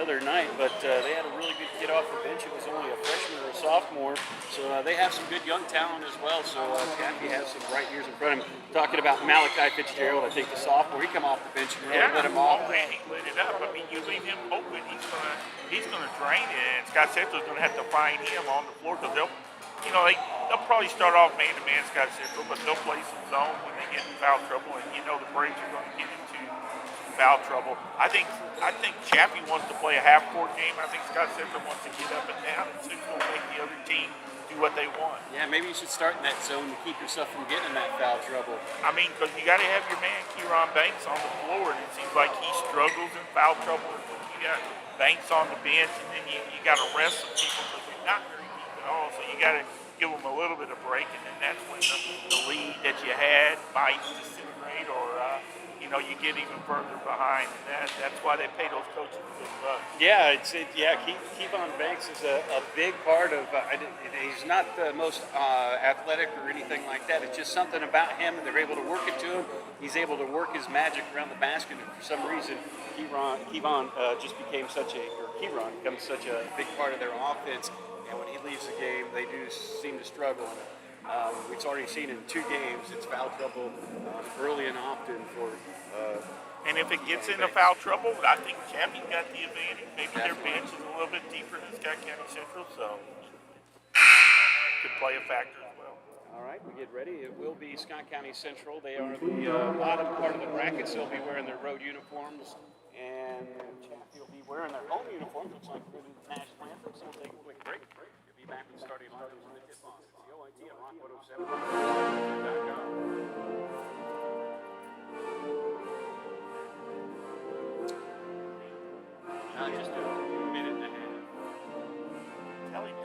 other night, but they had a really good kid off the bench. It was only a freshman or a sophomore, so they have some good young talent as well. So Chaffee has some bright years in front of him. Talking about Malachi Fitzgerald, I think the sophomore, he come off the bench and really lit him off. Man, he lit it up. I mean, you leave him open, he's gonna drain it, and Scott Central's gonna have to find him on the floor because they'll probably start off man-to-man Scott Central, but they'll play some zone when they get in foul trouble, and the Braves are going to get into foul trouble. I think Chaffee wants to play a half-court game. I think Scott Central wants to get up and down, and Central will make the other team do what they want. Yeah, maybe you should start in that zone to keep yourself from getting in that foul trouble. I mean, because you got to have your man Kieran Banks on the floor, and it seems like he struggles in foul trouble. You got Banks on the bench, and then you got to rest some people because they're not very deep at all. So you got to give them a little bit of break, and then that's when the lead that you had might disintegrate, or you get even further behind, and that's why they pay those coaches a big bucks. Yeah, Kevon Banks is a big part of. He's not the most athletic or anything like that. It's just something about him, and they're able to work it to him. He's able to work his magic around the basket, and for some reason, Kevon becomes such a big part of their offense. And when he leaves the game, they do seem to struggle. We've already seen in 2 games, it's foul trouble early and often for. And if it gets into foul trouble, I think Chaffee got the advantage. Maybe their bench is a little bit deeper than Scott County Central, so could play a factor as well. All right, we get ready. It will be Scott County Central. They are the bottom part of the bracket, so they'll be wearing their road uniforms. And Chaffee will be wearing their home uniforms. Looks like we're going to do the national anthem, so we'll take a quick break. We'll be back with the starting lineup when the tip-off. It's the OIT on Rock 107.com. Just a minute and a half. Tell him now.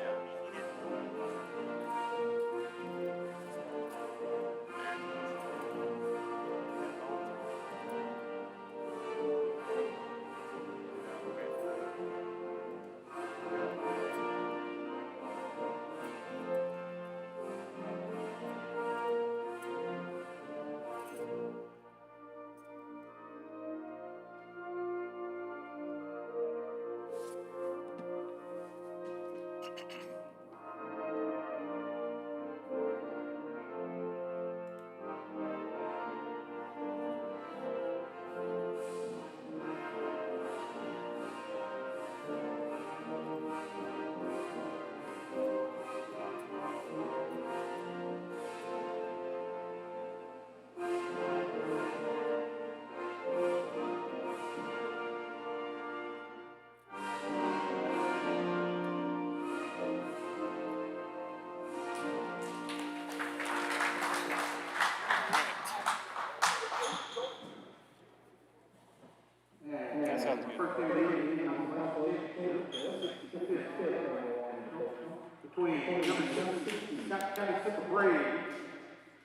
Between number 17, Scott County Central Braves,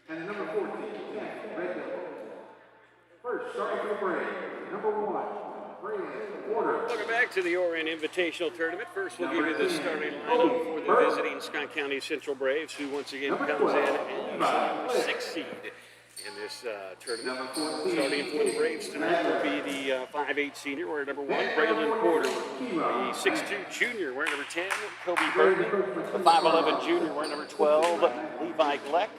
and number 14, Red Devils. First, starting for the Braves, number 1, Braves, order. Welcome back to the Orion Invitational Tournament. First, we'll give you the starting lineup for the visiting Scott County Central Braves, who once again comes in as the 6th seed in this tournament. Starting for the Braves tonight will be the 5'8" senior, wearing number 1, Braylon Porter. The 6'2" junior, wearing number 10, Kobe Burton. The 5'11" junior, wearing number 12, Levi Gleck.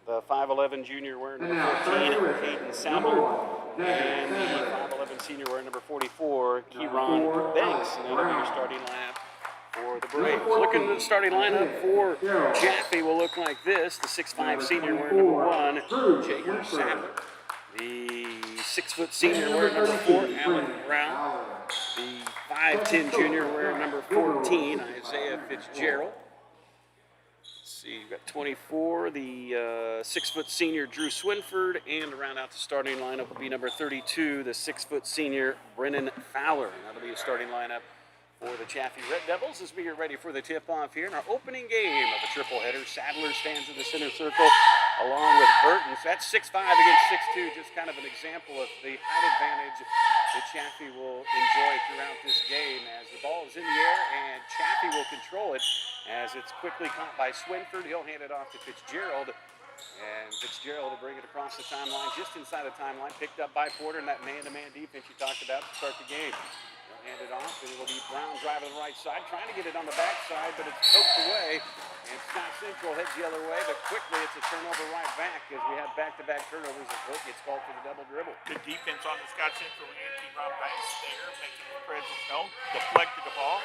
The 5'11" junior, wearing number 14, Caden Sadler. And the 5'11" senior, wearing number 44, Kieran Banks. And that'll be your starting lineup for the Braves. Looking at the starting lineup for Chaffee will look like this. The 6'5" senior wearing number 1, Jager Sadler. The 6' senior wearing number 4, Alan Brown. The 5'10" junior wearing number 14, Isaiah Fitzgerald. Let's see, you've got 24, the 6' senior Drew Swinford, and to round out the starting lineup will be number 32, the 6' senior Brennan Fowler. And that'll be a starting lineup for the Chaffee Red Devils as we get ready for the tip-off here in our opening game of the triple header. Sadler stands in the center circle along with Burton. So that's 6'5" against 6'2", just kind of an example of the height advantage that Chaffee will enjoy throughout this game as the ball is in the air and Chaffee will control it as it's quickly caught by Swinford. He'll hand it off to Fitzgerald. And Fitzgerald will bring it across the timeline, just inside the timeline, picked up by Porter in that man-to-man defense you talked about to start the game. hand it off, and it'll be Brown driving the right side, trying to get it on the backside, but it's poked away. And Scott Central heads the other way, but quickly it's a turnover right back as we have back-to-back turnovers as Hook gets called for the double dribble. Good defense on the Scott Central end. Rob Banks there, making his presence known. Deflected the ball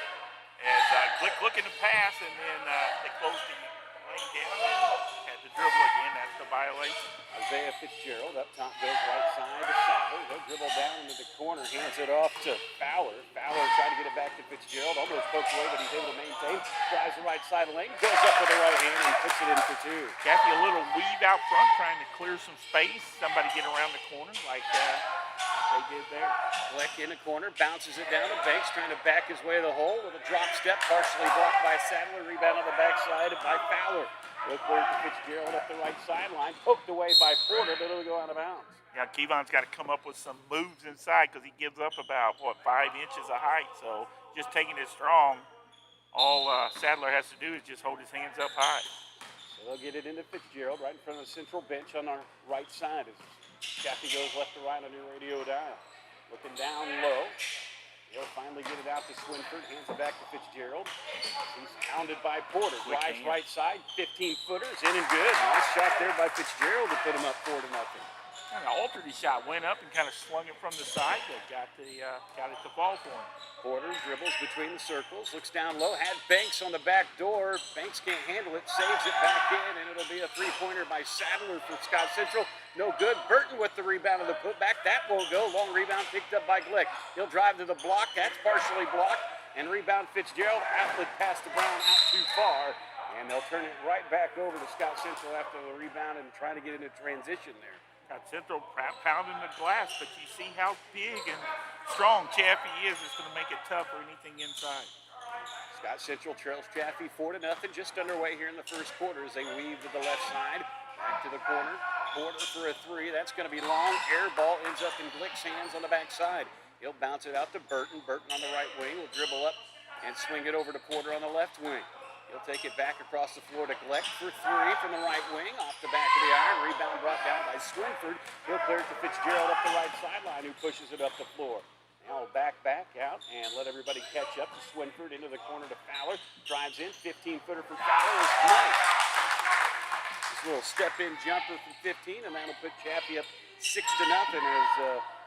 as Glick looking to pass, and then they closed the lane down and had to dribble again. That's the violation. Isaiah Fitzgerald up top goes right side to Sadler. They'll dribble down into the corner, hands it off to Fowler. Fowler tried to get it back to Fitzgerald, almost poked away, but he's able to maintain. Drives the right side lane, goes up with the right hand and puts it in for two. Chaffee a little weave out front, trying to clear some space. Somebody get around the corner like they did there. Fleck in the corner, bounces it down to Banks, trying to back his way to the hole with a drop step, partially blocked by Sadler. Rebound on the backside by Fowler. Look clear to Fitzgerald up the right sideline, poked away by Porter, but it'll go out of bounds. Yeah, Kevon's got to come up with some moves inside because he gives up about, 5 inches of height. So just taking it strong, all Sadler has to do is just hold his hands up high. So they'll get it into Fitzgerald right in front of the central bench on our right side as Chaffee goes left to right on your radio dial. Looking down low. He'll finally get it out to Swinford, hands it back to Fitzgerald. He's hounded by Porter, drives right side, 15-footers, in and good. Nice shot there by Fitzgerald to put him up 4-0. Kind of altered his shot, went up and kind of swung it from the side, but got it to fall for him. Porter dribbles between the circles, looks down low, had Banks on the back door. Banks can't handle it, saves it back in, and it'll be a three-pointer by Sadler for Scott Central. No good. Burton with the rebound of the putback. That won't go. Long rebound picked up by Glick. He'll drive to the block. That's partially blocked. And rebound Fitzgerald. Outlet pass to Brown out too far. And they'll turn it right back over to Scott Central after the rebound and try to get into transition there. Got Central pounding the glass, but you see how big and strong Chaffee is. It's going to make it tough for anything inside. Scott Central trails Chaffee 4-0. Just underway here in the first quarter as they weave to the left side. Back to the corner. Porter for a three. That's going to be long. Air ball ends up in Glick's hands on the backside. He'll bounce it out to Burton. Burton on the right wing will dribble up and swing it over to Porter on the left wing. He'll take it back across the floor to Glick for three from the right wing. Off the back of the iron. Rebound brought down by Swinford. He'll clear it to Fitzgerald up the right sideline, who pushes it up the floor. Now back out and let everybody catch up to Swinford into the corner to Fowler. Drives in. 15-footer from Fowler is nice. This little step-in jumper from 15, and that'll put Chaffee up 6-0 as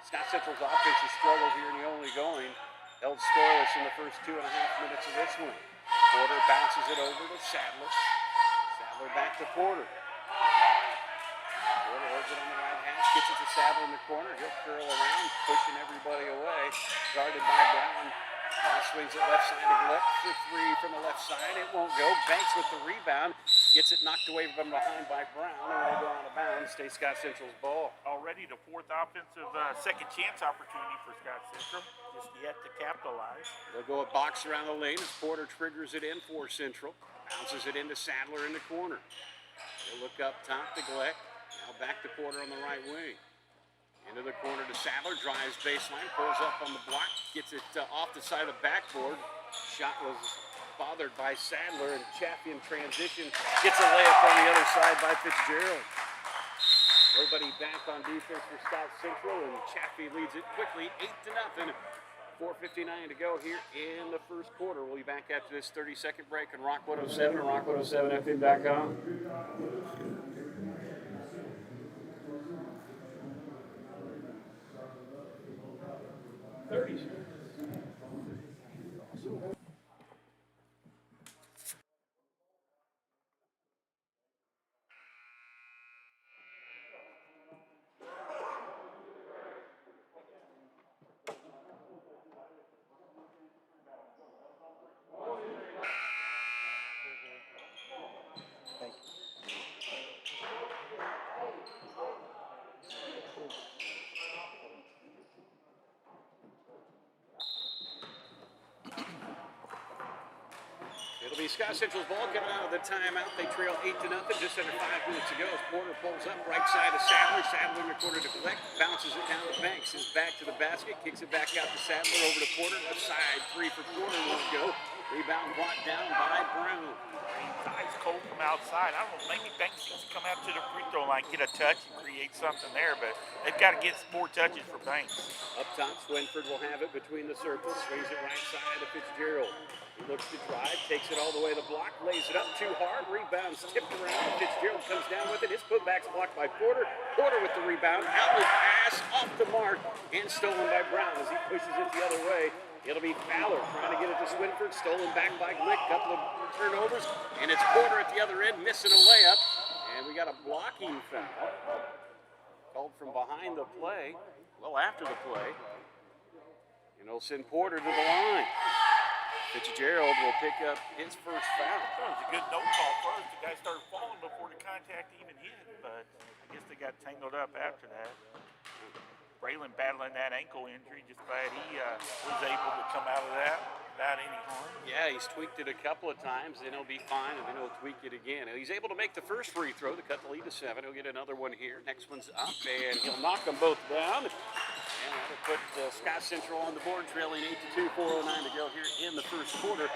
Scott Central's offense has struggled here in the only going. Held scoreless in the first 2.5 minutes of this one. Porter bounces it over to Sadler. Sadler back to Porter. Porter holds it on the right hash, gets it to Sadler in the corner. He'll curl around, pushing everybody away. Guarded by Brown. Now swings it left side to Glick for three from the left side. It won't go. Banks with the rebound. Gets it knocked away from behind by Brown. And it'll go out of bounds. Stay Scott Central's ball. Already the fourth offensive second chance opportunity for Scott Central. Just yet to capitalize. They'll go a box around the lane as Porter triggers it in for Central. Bounces it into Sadler in the corner. They'll look up top to Glick. Now back to Porter on the right wing. Into the corner to Sadler. Drives baseline. Pulls up on the block. Gets it off the side of the backboard. Shot was bothered by Sadler, and Chaffee in transition gets a layup on the other side by Fitzgerald. Nobody back on defense for Scott Central, and Chaffee leads it quickly, 8-0. 4:59 to go here in the first quarter. We'll be back after this 30-second break on Rock 107 and Rock107FM.com. 30. It'll be Scott Central's ball coming out of the timeout. They trail 8-0, just under 5 minutes to go as Porter pulls up right side to Sadler. Sadler in the corner to Glick, bounces it down to Banks. Is back to the basket, kicks it back out to Sadler, over to Porter, left side, three for Porter, won't go. Rebound brought down by Brown. Ice cold from outside. I don't know, maybe Banks needs to come out to the free throw line, get a touch and create something there, but they've got to get more touches for Banks. Up top, Swinford will have it between the circles. Swings it right side to Fitzgerald. He looks to drive, takes it all the way to the block, lays it up too hard. Rebounds tipped around. Fitzgerald comes down with it. His putback's blocked by Porter. Porter with the rebound. Outlet pass off the mark and stolen by Brown as he pushes it the other way. It'll be Fowler trying to get it to Swinford. Stolen back by Glick. Couple of turnovers. And it's Porter at the other end missing a layup. And we got a blocking foul called from behind the play. Well, after the play. And it'll send Porter to the line. Fitzgerald will pick up his first foul. That was a good no call first. The guy started falling before the contact even hit, but I guess they got tangled up after that. Braylon battling that ankle injury, just glad he was able to come out of that without any harm. Yeah, he's tweaked it a couple of times, then he'll be fine, and then he'll tweak it again. And he's able to make the first free throw to cut the lead to 7. He'll get another one here. Next one's up, and he'll knock them both down. And that'll put Scott Central on the board, trailing 8-2, 4:09 to go here in the first quarter.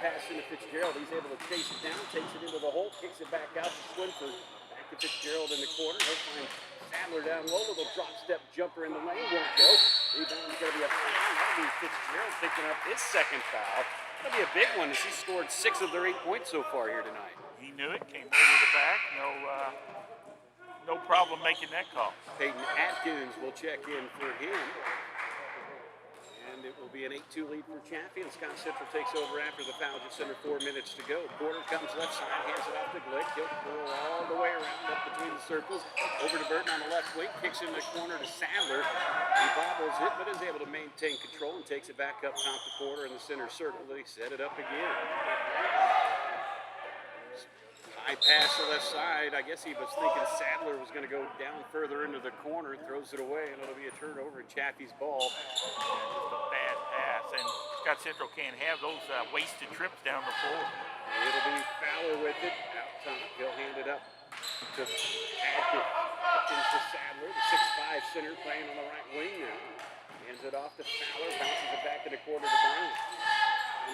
Pass into Fitzgerald. He's able to chase it down, takes it into the hole, kicks it back out to Swinford. Back to Fitzgerald in the corner. He'll find Sadler down low. Little drop step jumper in the lane. Won't go. Rebound's going to be a foul. That'll be Fitzgerald picking up his second foul. That'll be a big one as he scored 6 of their 8 points so far here tonight. He knew it, came over the back. No problem making that call. Peyton Atkins will check in for him. And it will be an 8-2 lead for Chaffee, and Scott Central takes over after the foul, just under 4 minutes to go. Porter comes left side, hands it off to Glick. He'll curl all the way around up between the circles. Over to Burton on the left wing, kicks in the corner to Sadler. He bobbles it, but is able to maintain control and takes it back up top to Porter in the center circle. They set it up again. High pass to the left side. I guess he was thinking Sadler was going to go down further into the corner, throws it away, and it'll be a turnover in Chaffee's ball. Just a bad pass, and Scott Central can't have those wasted trips down the floor. It'll be Fowler with it. Out top, he'll hand it up to Atkins. Atkins to Sadler, the 6'5 center playing on the right wing now. Hands it off to Fowler, bounces it back to the corner to Brown.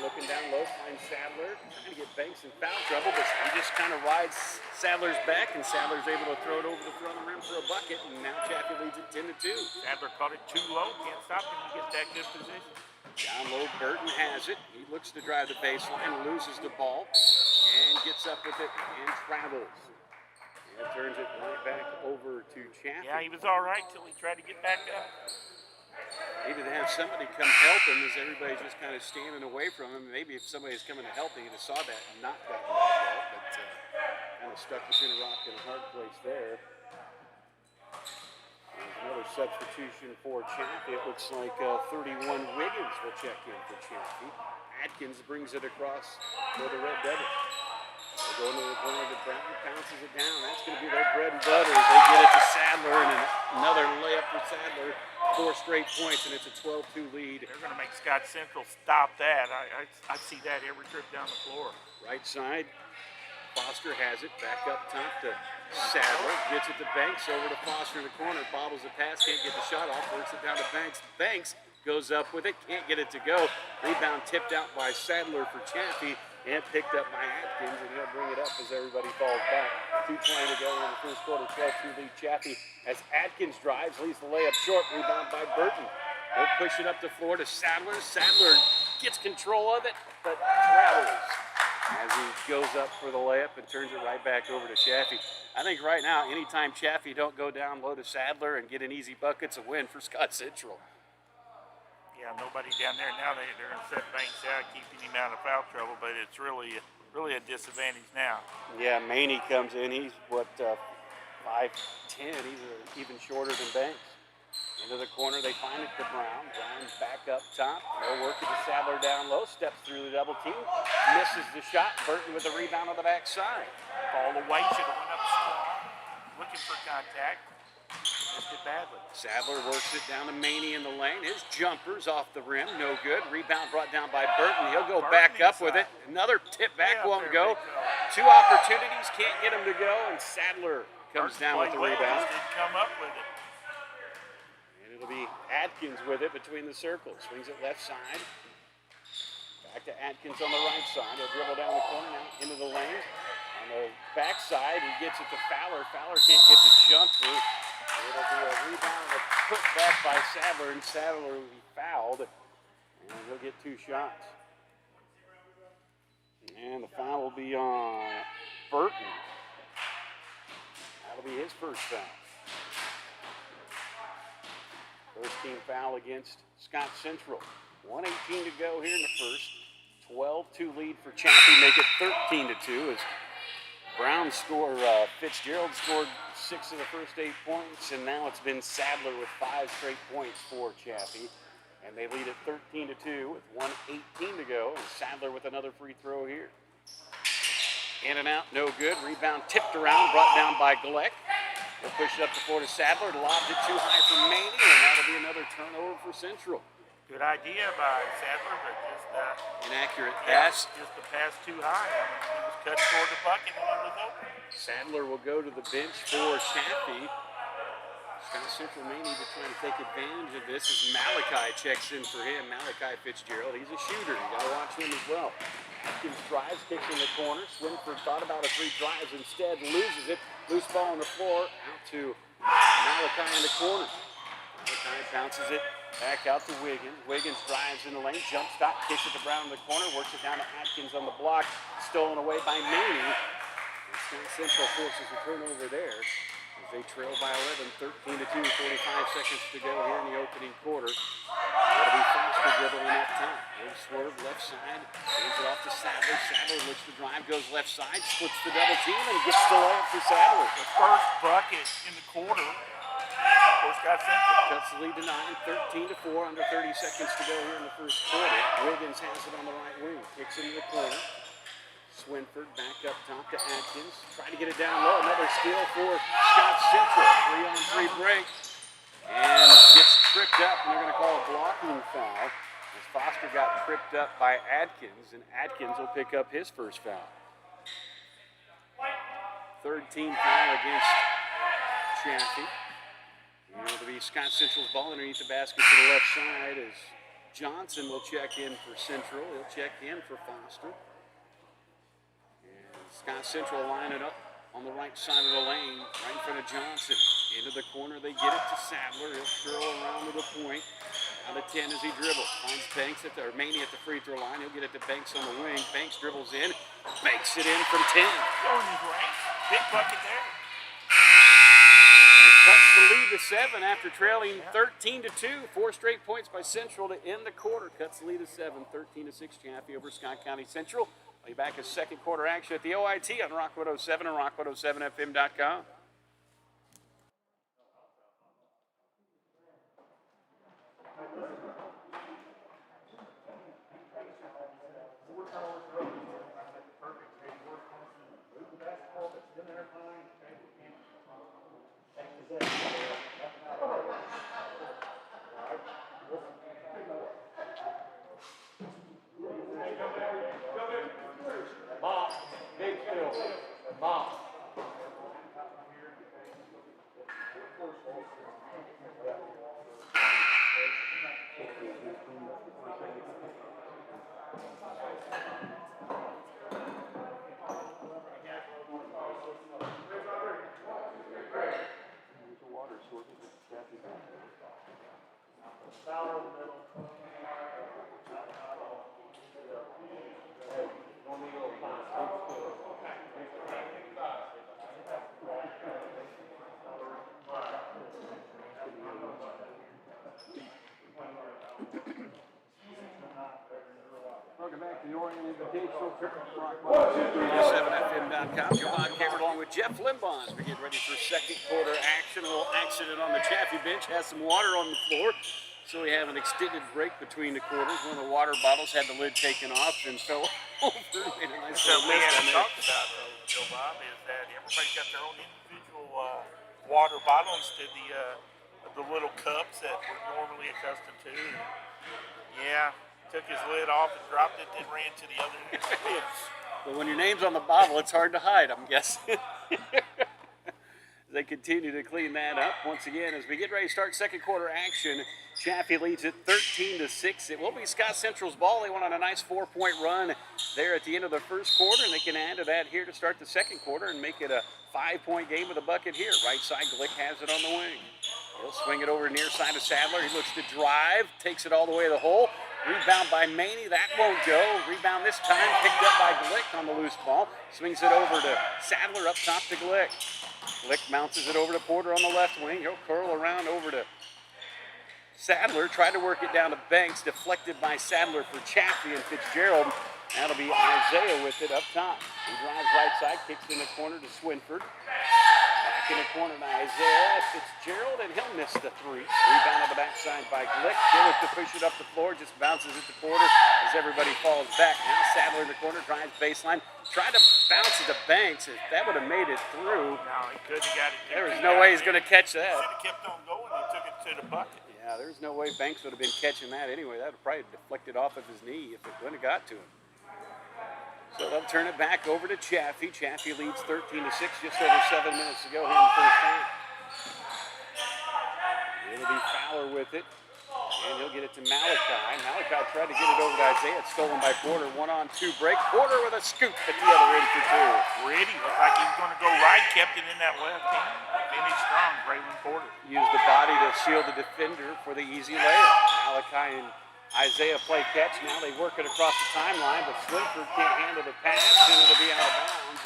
Looking down low, finds Sadler, trying to get Banks in foul trouble, but he just kind of rides Sadler's back, and Sadler's able to throw it over the front of the rim for a bucket, and now Chaffee leads it 10-2. Sadler caught it too low, can't stop him, he gets that good position. Down low, Burton has it. He looks to drive the baseline, loses the ball, and gets up with it and travels. And turns it right back over to Chaffee. Yeah, he was all right till he tried to get back up. Maybe to have somebody come help him as everybody's just kind of standing away from him. Maybe if somebody's coming to help him, he'd have saw that and not gotten back out, but kind of stuck between a rock and a hard place there. There's another substitution for Chaffee. It looks like 31 Wiggins will check in for Chaffee. Atkins brings it across for the Red Devils. They'll go into the corner to Brown, bounces it down. That's going to be their bread and butter as they get it to Sadler, and another layup for Sadler. 4 straight points, and it's a 12-2 lead. They're going to make Scott Central stop that. I see that every trip down the floor. Right side, Foster has it. Back up top to Sadler. Gets it to Banks. Over to Foster in the corner. Bobbles the pass. Can't get the shot off. Works it down to Banks. Banks goes up with it. Can't get it to go. Rebound tipped out by Sadler for Chaffee. And picked up by Atkins, and he'll bring it up as everybody falls back. 2:20 to go in the first quarter, 12-2 lead Chaffee. As Atkins drives, leaves the layup short, rebound by Burton. He'll push it up the floor to Sadler. Sadler gets control of it, but travels as he goes up for the layup and turns it right back over to Chaffee. I think right now, anytime Chaffee don't go down low to Sadler and get an easy bucket, it's a win for Scott Central. Yeah, nobody down there now. They're going to set Banks out, keeping him out of foul trouble, but it's really a disadvantage now. Yeah, Maney comes in. He's, 5'10". He's even shorter than Banks. Into the corner, they find it to Brown. Brown back up top. No work to Sadler down low. Steps through the double team. Misses the shot. Burton with the rebound on the backside. Ball away, should have went up strong. Looking for contact. Missed it badly. Sadler works it down to Maney in the lane. His jumper's off the rim, no good. Rebound brought down by Burton. He'll go back up with it. Another tip back won't go. 2 opportunities, can't get him to go, and Sadler comes down with the rebound. Didn't come up with it. And it'll be Atkins with it between the circles. Swings it left side. Back to Atkins on the right side. He'll dribble down the corner now into the lane. On the backside, he gets it to Fowler. Fowler can't get the jumper. It'll be a rebound and a putback by Sadler, and Sadler will be fouled. And he'll get 2 shots. And the foul will be on Burton. That'll be his first foul. First team foul against Scott Central. 1:18 to go here in the first. 12-2 lead for Chaffee, make it 13-2 as Brown Fitzgerald scored 6 of the first 8 points, and now it's been Sadler with 5 straight points for Chaffee. And they lead at 13-2 with 1:18 to go, and Sadler with another free throw here. In and out, no good. Rebound tipped around, brought down by Gleck. They'll push it up the floor to Sadler, lobs it too high for Maney, and that'll be another turnover for Central. Good idea by Sadler, but just inaccurate pass. Just the pass too high. I mean, he was cut toward the bucket and it was open. Sadler will go to the bench for Chaffee. Scott Central may need to try to take advantage of this as Malachi checks in for him. Malachi Fitzgerald, he's a shooter. You gotta watch him as well. Atkins drives, kicks in the corner. Swinford thought about a 3 drives, instead loses it. Loose ball on the floor, out to Malachi in the corner. Malachi bounces it back out to Wiggins. Wiggins drives in the lane, jump stop, kicks it to Brown in the corner, works it down to Atkins on the block, stolen away by Maney. Scott Central forces a turnover there as they trail by 11, 13-2, 45 seconds to go here in the opening quarter. That'll be Foster dribbling that time. Little swerve left side, hands it off to Sadler. Sadler looks to drive, goes left side, splits the double team, and gets the layup for Sadler. The first bucket in the quarter for Scott Central. Cuts the lead to 9, 13-4, under 30 seconds to go here in the first quarter. Wiggins has it on the right wing, kicks into the corner. Swinford back up top to Atkins. Trying to get it down low. Another steal for Scott Central. 3-on-3 break. And gets tripped up, and they're going to call a blocking foul as Foster got tripped up by Atkins, and Atkins will pick up his first foul. Third team foul against Chaffee. And it'll be Scott Central's ball underneath the basket to the left side as Johnson will check in for Central. He'll check in for Foster. Scott Central line it up on the right side of the lane, right in front of Johnson. Into the corner, they get it to Sadler. He'll curl around to the point. Out of 10 as he dribbles. Finds Banks or Maney at the free throw line. He'll get it to Banks on the wing. Banks dribbles in, banks it in from 10. Showing his range. Big bucket there. And cuts the lead to 7 after trailing 13-2. 4 straight points by Central to end the quarter. Cuts the lead to 7, 13-6 Chaffee over Scott County Central. I'll be back as second quarter action at the OIT on Rock 107 and rock107fm.com. Welcome back to the Orion Invitational Tournament. rock107fm.com. Javon Cameron along with Jeff Limbaugh as we get ready for second quarter action. A little accident on the Chaffee bench. Has some water on the floor. So we have an extended break between the quarters. One of the water bottles had the lid taken off and fell over. Made a nice So little we mist on haven't there. talked about, though, Joe Bob, is that everybody's got their own individual water bottle instead of the little cups that we're normally accustomed to. Yeah, took his lid off and dropped it, then ran to the other end. But when your name's on the bottle, it's hard to hide, I'm guessing. They continue to clean that up once again as we get ready to start second quarter action Chaffee leads it 13-6. It will be Scott Central's ball. They went on a nice 4-point run there at the end of the first quarter, and they can add to that here to start the second quarter and make it a 5-point game with a bucket here. Right side, Glick has it on the wing. He'll swing it over near side of Sadler. He looks to drive, takes it all the way to the hole. Rebound by Maney, that won't go. Rebound this time, picked up by Glick on the loose ball. Swings it over to Sadler, up top to Glick. Glick bounces it over to Porter on the left wing. He'll curl around over to Sadler, tried to work it down to Banks, deflected by Sadler for Chaffee and Fitzgerald. That'll be Isaiah with it up top. He drives right side, kicks in the corner to Swinford. Back in the corner to Isaiah Fitzgerald, and he'll miss the three. Rebound on the backside by Glick. Dillard to push it up the floor, just bounces it to Porter as everybody falls back. Now Sadler in the corner, drives baseline. Tried to bounce it to Banks. If that would have made it through. No, he couldn't have got it. There was no way he's going to catch that. Should have kept on going and took it to the bucket. Yeah, there's no way Banks would have been catching that anyway. That would have probably deflected off of his knee if it wouldn't have got to him. So they'll turn it back over to Chaffee. Chaffee leads 13-6, just over 7 minutes to go here in the first half. It'll be Fowler with it, and he'll get it to Malachi. Malachi tried to get it over to Isaiah. It's stolen by Porter. 1-on-2 break. Porter with a scoop at the other end for two. Pretty. Looked like he was going to go right. Kept it in that left hand. Finished strong, Braylon Porter. Used the body to shield the defender for the easy layup. Malachi and Isaiah play catch. Now they work it across the timeline, but Swinford can't handle the pass, and it'll be out of bounds.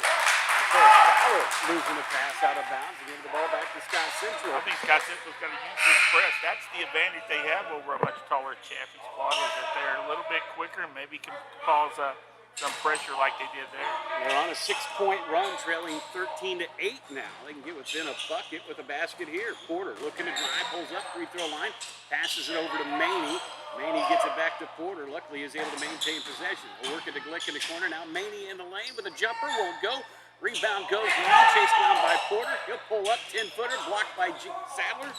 Fowler losing the pass out of bounds and giving the ball back to Scott Central. I think Scott Central's got to use this press. That's the advantage they have over a much taller Chaffee squad, is that they're a little bit quicker and maybe can cause some pressure like they did there. They're on a 6-point run, trailing 13-8 now. They can get within a bucket with a basket here. Porter looking to drive, pulls up free throw line, passes it over to Maney. Maney gets it back to Porter. Luckily, he's able to maintain possession. We'll work it to Glick in the corner. Now Maney in the lane with a jumper, won't go. Rebound goes long, chased down by Porter. He'll pull up, 10-footer, blocked by Sadler.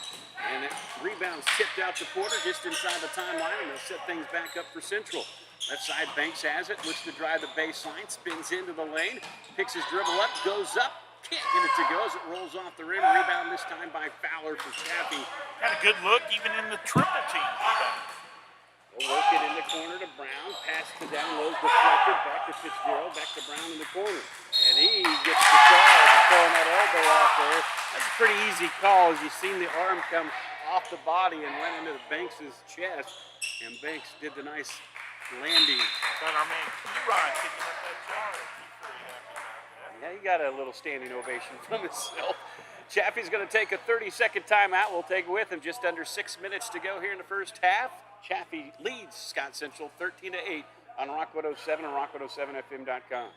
And that rebound's tipped out to Porter just inside the timeline, and they'll set things back up for Central. Left side, Banks has it, looks to drive the baseline, spins into the lane, picks his dribble up, goes up, can't get it to go as it rolls off the rim. Rebound this time by Fowler for Chaffee. Got a good look even in the triple team. They'll work it in the corner to Brown, pass to down low, deflected, back to Fitzgerald, back to Brown in the corner. And he gets the call for throwing that elbow out there. That's a pretty easy call as you've seen the arm come off the body and went into the Banks' chest. And Banks did the nice landing. But I mean, Ron picking up that jar. He's pretty happy about that. Yeah, he got a little standing ovation from himself. Chaffee's going to take a 30-second timeout. We'll take with him just under 6 minutes to go here in the first half. Chaffee leads Scott Central 13-8 on Rock 107 and rock107fm.com.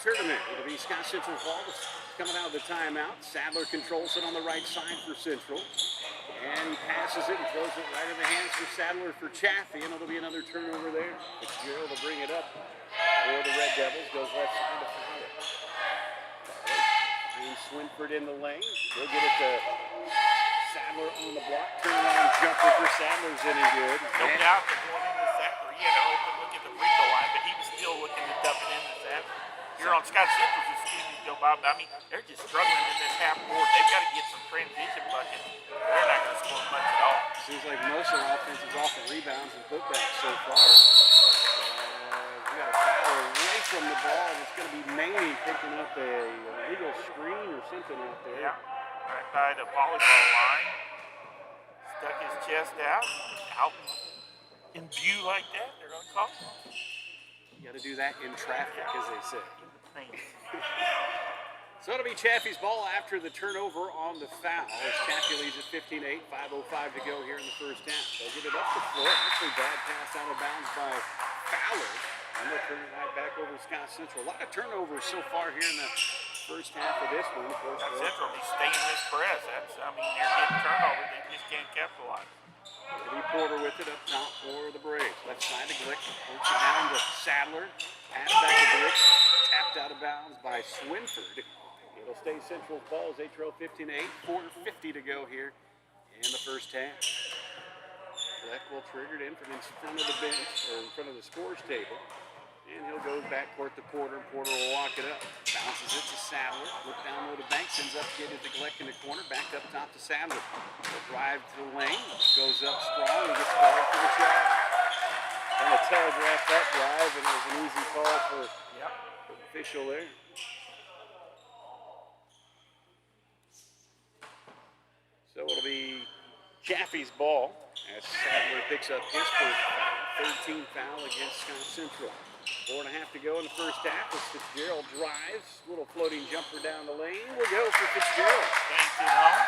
Tournament. It'll be Scott Central ball coming out of the timeout. Sadler controls it on the right side for Central. And he passes it and throws it right in the hands for Sadler for Chaffee. And it'll be another turnover there. Fitzgerald will bring it up for the Red Devils. Goes left side to Fowler. Finds Swinford in the lane. They'll get it to Sadler on the block. Turnaround jumper for Sadler's any good. No doubt they're going into Sadler. He had an open look at the free throw line, but he was still looking to dump it into Sadler. You're on Scott Central's, excuse me, Joe Bob. I mean, they're just struggling in this half court. They've got to get some transition buckets. They're not going to score much at all. Seems like most of their offense is off of rebounds and putbacks so far. We got a foul away from the ball, and it's going to be Maney picking up a illegal screen or something out there. Yeah, right by the volleyball line. Stuck his chest out in view like that. They're going to call him. You got to do that in traffic, as they say. So it'll be Chaffee's ball after the turnover on the foul. As Chaffee leads at 15-8, 5:05 to go here in the first half. They'll get it up the floor. Actually, bad pass out of bounds by Fowler. And they'll turn it right back over to Scott Central. A lot of turnovers so far here in the first half of this one. Of course, Scott Central be staying this press. They're getting turnovers. They just can't capitalize. Eddie Porter with it up top for the Braves. Left side to Glick. Works it down to Sadler. Pass back to Glick. Tapped out of bounds by Swinford. It'll stay Central's ball as they trail 15-8. 4:50 to go here in the first half. Glick will trigger it in from in front of the bench, or in front of the scores table. And he'll go back court to Porter, and Porter will walk it up. Bounces it to Sadler. Look down low to Banks. Ends up getting it to Glick in the corner. Back up top to Sadler. He'll drive to the lane. Goes up strong and gets called for the shot. Kind of telegraphed that drive, and it was an easy call for the official there. So it'll be Chaffee's ball as Sadler picks up his first foul. 13th foul against Scott Central. 4.5 to go in the first half as Fitzgerald drives. Little floating jumper down the lane. We'll go for Fitzgerald. Banked it home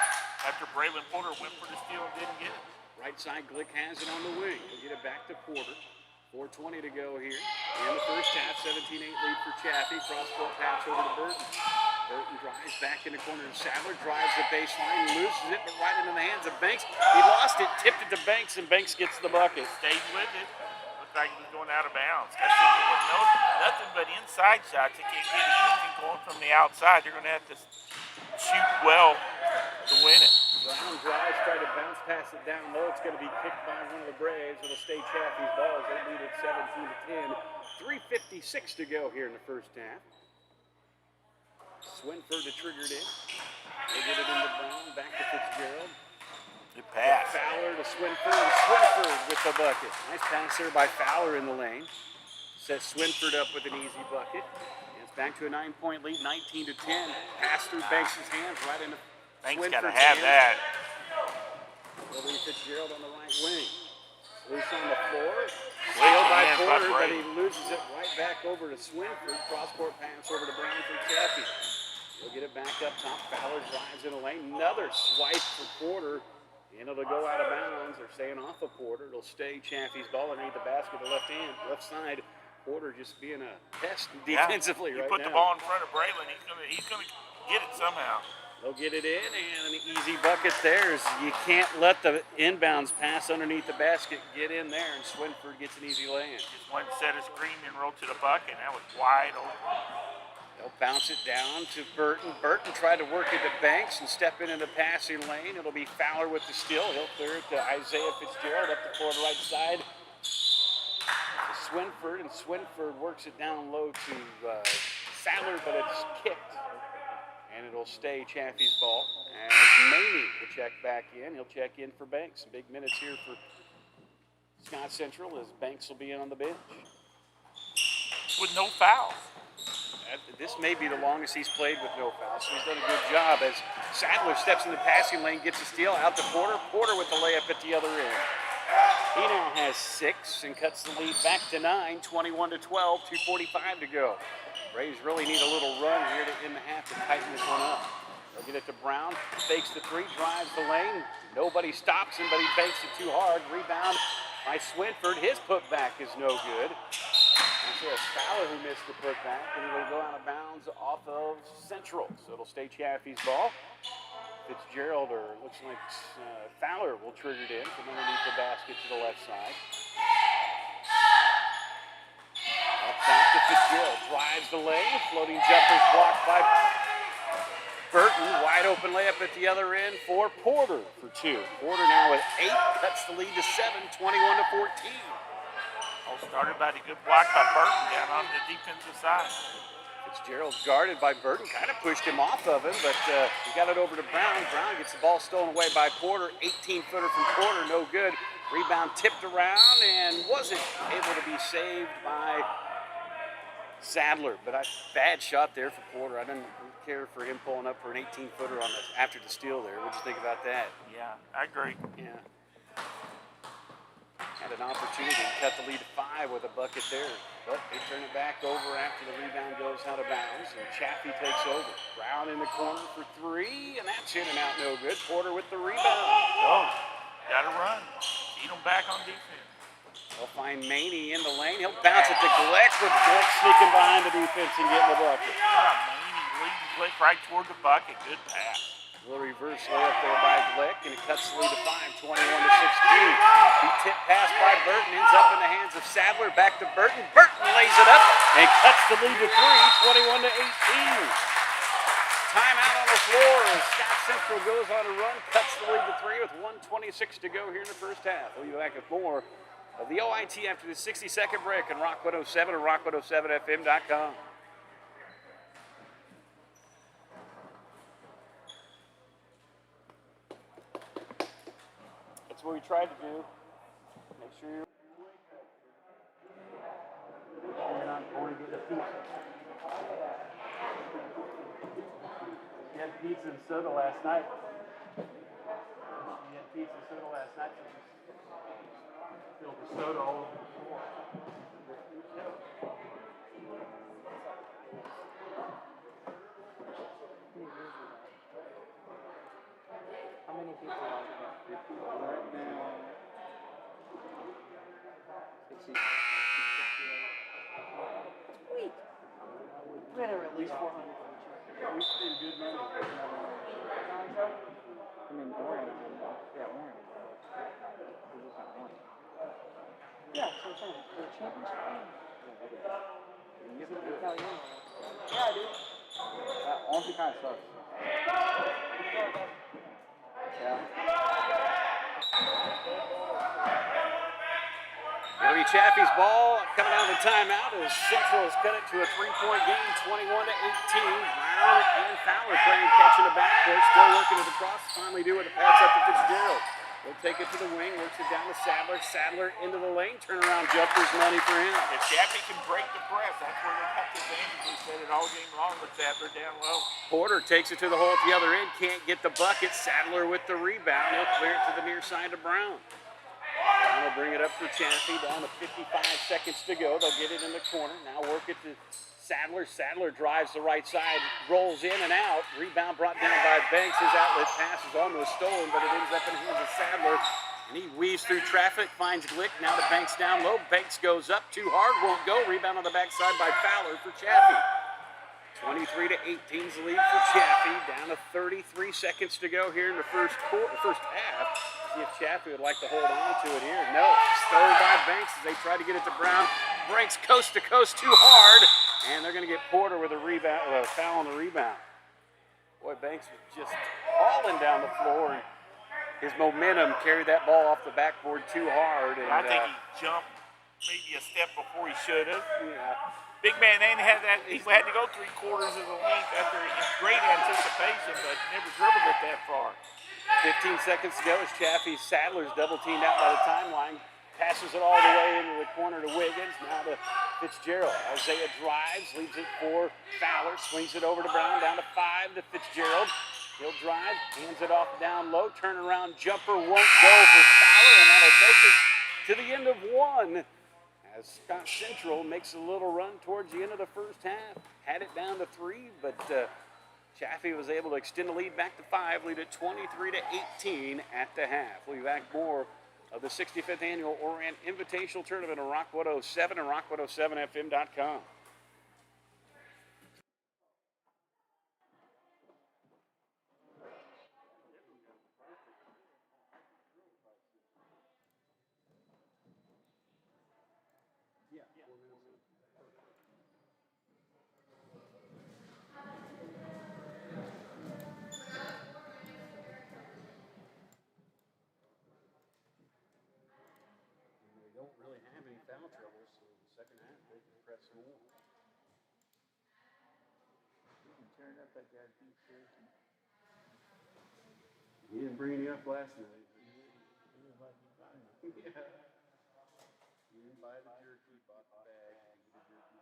after Braylon Porter went for the steal and didn't get it. Right side, Glick has it on the wing. He'll get it back to Porter. 4:20 to go here in the first half. 17-8 lead for Chaffee. Cross-court pass over to Burton. Burton drives back in the corner to Sadler. Drives the baseline, loses it, but right into the hands of Banks. He lost it, tipped it to Banks, and Banks gets the bucket. Stayed with it. Looked like he was going out of bounds. That's it. With nothing but inside shots. They can't get anything going from the outside. They're going to have to shoot well to win it. Brown drives, try to bounce pass it down low. It's going to be kicked by one of the Braves. It'll stay Chaffee's ball as they lead at 17-10. 3:56 to go here in the first half. Swinford to trigger it in. They get it into Brown, back to Fitzgerald. Good pass. Fowler to Swinford, and Swinford with the bucket. Nice pass there by Fowler in the lane. Sets Swinford up with an easy bucket. And it's back to a 9-point lead, 19-10. Pass through Banks' hands right into Banks got to Swinford's have hands. that. It'll be Fitzgerald on the right wing. Loose on the floor. Great Steal by hands by Porter, but Brady. he loses it right back over to Swinford. Cross-court pass over to Brown for Chaffee. He'll get it back up top. Fowler drives in the lane. Another swipe for Porter. And it'll go out of bounds. They're staying off of Porter. It'll stay Chaffee's ball underneath the basket, the left side. Porter just being a pest defensively You right put now. the ball in front of Braylon, he's gonna get it somehow. They'll get it in, and an easy bucket there. You can't let the inbounds pass underneath the basket get in there, and Swinford gets an easy lay-in. Just one set of screen and roll to the bucket, and that was wide open. They'll bounce it down to Burton. Burton tried to work it to Banks and step into the passing lane. It'll be Fowler with the steal. He'll clear it to Isaiah Fitzgerald up the court right side to Swinford, and Swinford works it down low to Sadler, but it's kicked. And it'll stay Chaffee's ball as Maney will check back in. He'll check in for Banks. Big minutes here for Scott Central as Banks will be in on the bench. With no fouls. This may be the longest he's played with no fouls, so he's done a good job as Sadler steps in the passing lane, gets a steal out to Porter. Porter with the layup at the other end. He now has 6 and cuts the lead back to 9, 21-12, 2:45 to go. Braves really need a little run here in the half to tighten this one up. They'll get it to Brown, fakes the 3, drives the lane. Nobody stops him, but he fakes it too hard. Rebound by Swinford. His putback is no good. It's Fowler who missed the putback, and it'll go out of bounds off of Central. So it'll stay Chaffee's ball. Fitzgerald, or looks like Fowler, will trigger it in from underneath the basket to the left side. Up top to Fitzgerald, drives the lane, floating jumpers blocked by Burton. Wide open layup at the other end for Porter for 2. Porter now with 8, cuts the lead to 7, 21-14. All started by the good block by Burton down on the defensive side. Fitzgerald's guarded by Burton, kind of pushed him off of him, but he got it over to Brown. Brown gets the ball stolen away by Porter. 18-footer from Porter, no good. Rebound tipped around and wasn't able to be saved by Sadler, but a bad shot there for Porter. I didn't care for him pulling up for an 18-footer on after the steal there. What'd you think about that? Yeah, I agree. Yeah. Had an opportunity to cut the lead to 5 with a bucket there, but they turn it back over after the rebound goes out of bounds, and Chaffee takes over. Brown in the corner for 3, and that's in and out no good. Porter with the rebound. Oh, gotta run. Beat them back on defense. They'll find Maney in the lane. He'll bounce it to Glick, with Glick sneaking behind the defense and getting the bucket. Maney leading Glick right toward the bucket. Good pass. A little reverse layup there by Glick, and it cuts the lead to 5, 21 to 16. The tip pass by Burton ends up in the hands of Sadler. Back to Burton. Burton lays it up and cuts the lead to 3, 21 to 18. Timeout on the floor as Scott Central goes on a run, cuts the lead to 3 with 1:26 to go here in the first half. We'll be back with more of the OIT after the 60-second break on Rock 107 and rock107fm.com. That's what we tried to do. Make sure you're not going to get a pizza. You had pizza and soda last night. Filled the soda all over the floor. How many people are there? Right now, 60. Sweet. We had at least 400 for each other. we spend good money. I mean, orange. Yeah, orange. This is not orange. Yeah, so it's saying for the championship. You get it. Italiano. Yeah, I do. Orange kind of sucks. Yeah. It'll be Chaffee's ball coming out of the timeout as Central has cut it to a 3-point game, 21 to 18. Brown and Fowler playing catch in the backcourt, still working it across. Finally do it to pass up to Fitzgerald. He'll take it to the wing, works it down to Sadler. Sadler into the lane, turnaround jumper's money for him. If Chaffee can break the press, that's where they got the advantage. We said it all game long with Sadler down low. Porter takes it to the hole at the other end, can't get the bucket. Sadler with the rebound. He'll clear it to the near side to Brown. Brown will bring it up for Chaffee, down to 55 seconds to go. They'll get it in the corner. Now work it to Sadler. Sadler drives the right side, rolls in and out. Rebound brought down by Banks. His outlet pass is almost stolen, but it ends up in the hands of Sadler. And he weaves through traffic, finds Glick. Now to Banks down low. Banks goes up too hard, won't go. Rebound on the backside by Fowler for Chaffee. 23 to 18 is the lead for Chaffee. Down to 33 seconds to go here in the first half. See if Chaffee would like to hold on to it here. No, stolen by Banks as they try to get it to Brown. Breaks coast to coast too hard, and they're going to get Porter with a rebound, foul on the rebound. Boy, Banks was just hauling down the floor, and his momentum carried that ball off the backboard too hard. And I think he jumped maybe a step before he should have. yeah, Big man ain't had that. He had to go 3/4 of the length after great anticipation, but never dribbled it that far. 15 seconds to go as Chaffee Sadler's double teamed out by the timeline. Passes it all the way into the corner to Wiggins. Now to Fitzgerald. Isaiah drives, leaves it for Fowler. Swings it over to Brown. Down to 5 to Fitzgerald. He'll drive, hands it off down low. Turnaround jumper won't go for Fowler, and that'll take us to the end of one. As Scott Central makes a little run towards the end of the first half. Had it down to 3, but Chaffee was able to extend the lead back to 5, lead at 23 to 18 at the half. We'll be back more of the 65th Annual Orient Invitational Tournament on Rock 107 and rock107fm.com. Don't really have any foul trouble, so the second half they can press more. Turn up that guy's beat jerky. He didn't bring any up last night. Yeah. He didn't buy the jerky, bought the bag, and the jerky.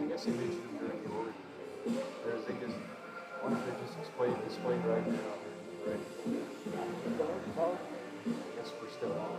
I guess they mentioned them during the order. Whereas they just, why don't they just explain right now? Right? I guess we're still on.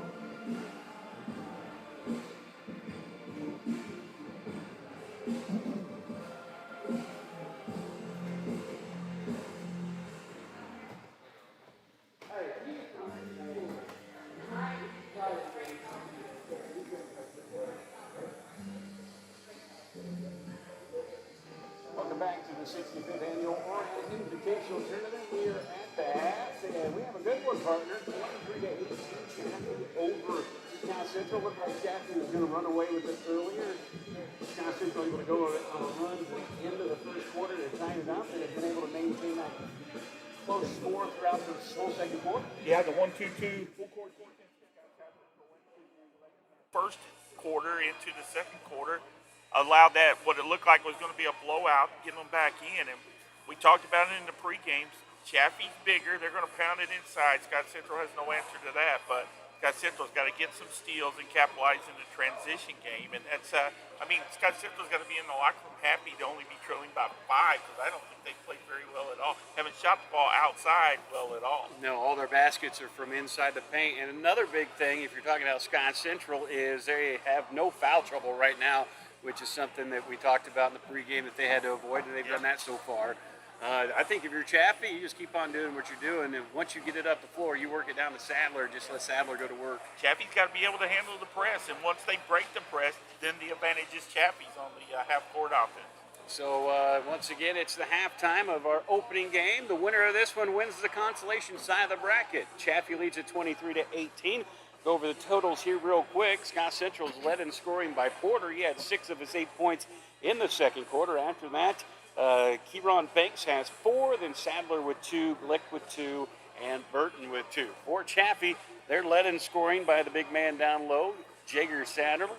Welcome back to the 65th Annual Orient Invitational Tournament. We are at the half, and we have a good one, partner. 23 to 18, Chaffee over Cal Central. Looked like Chaffee was going to run away with it earlier. Cal Central able to go on a run to the end of the first quarter to tie it up, and have been able to maintain that close score throughout the whole second quarter. Yeah, the 1-2-2 full court first quarter into the second quarter allowed that what it looked like was going to be a blowout, getting them back in. And we talked about it in the pre-games. Chaffee's bigger. They're going to pound it inside. Scott Central has no answer to that, but Scott Central's got to get some steals and capitalize in the transition game. And that's, Scott Central's got to be in the locker room happy to only be trailing by 5 because I don't think they played very well at all. Haven't shot the ball outside well at all. No, all their baskets are from inside the paint. And another big thing, if you're talking about Scott Central, is they have no foul trouble right now, which is something that we talked about in the pregame that they had to avoid, and they've done that so far. I think if you're Chaffee, you just keep on doing what you're doing, and once you get it up the floor, you work it down to Sadler, just let Sadler go to work. Chaffee's got to be able to handle the press, and once they break the press, then the advantage is Chaffee's on the half-court offense. So once again, it's the halftime of our opening game. The winner of this one wins the consolation side of the bracket. Chaffee leads at 23 to 18. Go over the totals here real quick. Scott Central's led in scoring by Porter. He had 6 of his 8 points in the second quarter. After that, Kieron Banks has 4, then Sadler with 2, Glick with 2, and Burton with 2. For Chaffee, they're led in scoring by the big man down low, Jagger Sadler.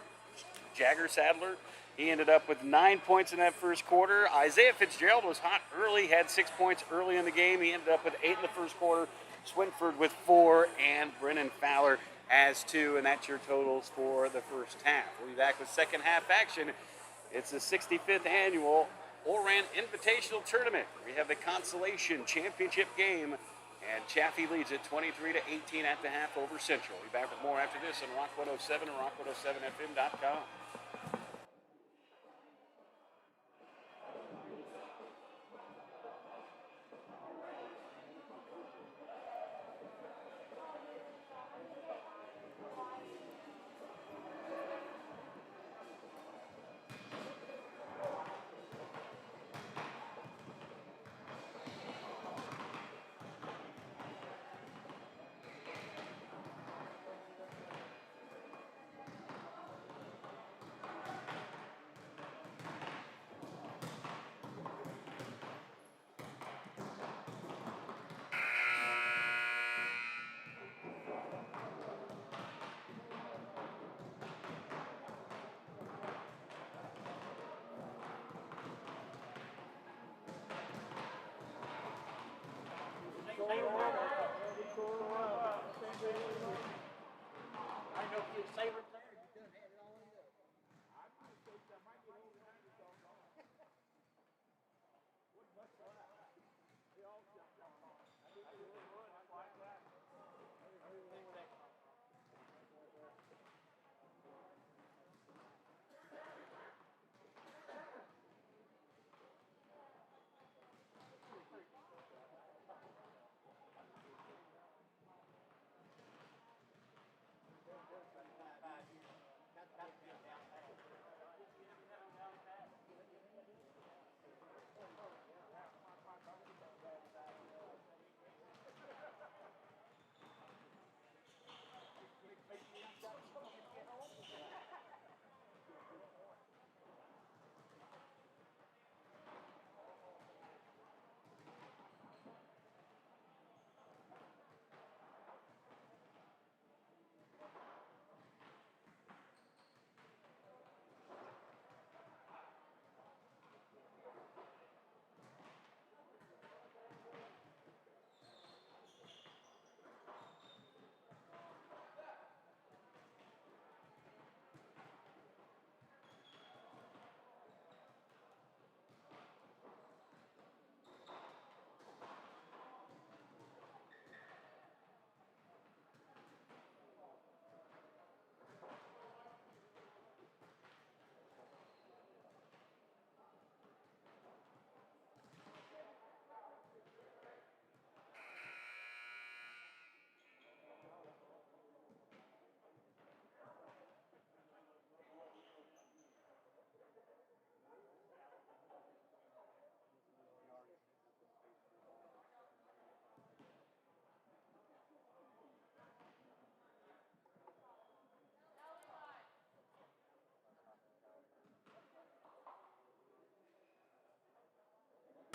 He ended up with 9 points in that first quarter. Isaiah Fitzgerald was hot early, had 6 points early in the game. He ended up with 8 in the first quarter. Swinford with 4, and Brennan Fowler has 2, and that's your totals for the first half. We'll be back with second half action. It's the 65th Annual Orient Invitational Tournament. We have the consolation championship game, and Chaffee leads at 23 to 18 at the half over Central. We'll be back with more after this on Rock 107 and rock107fm.com.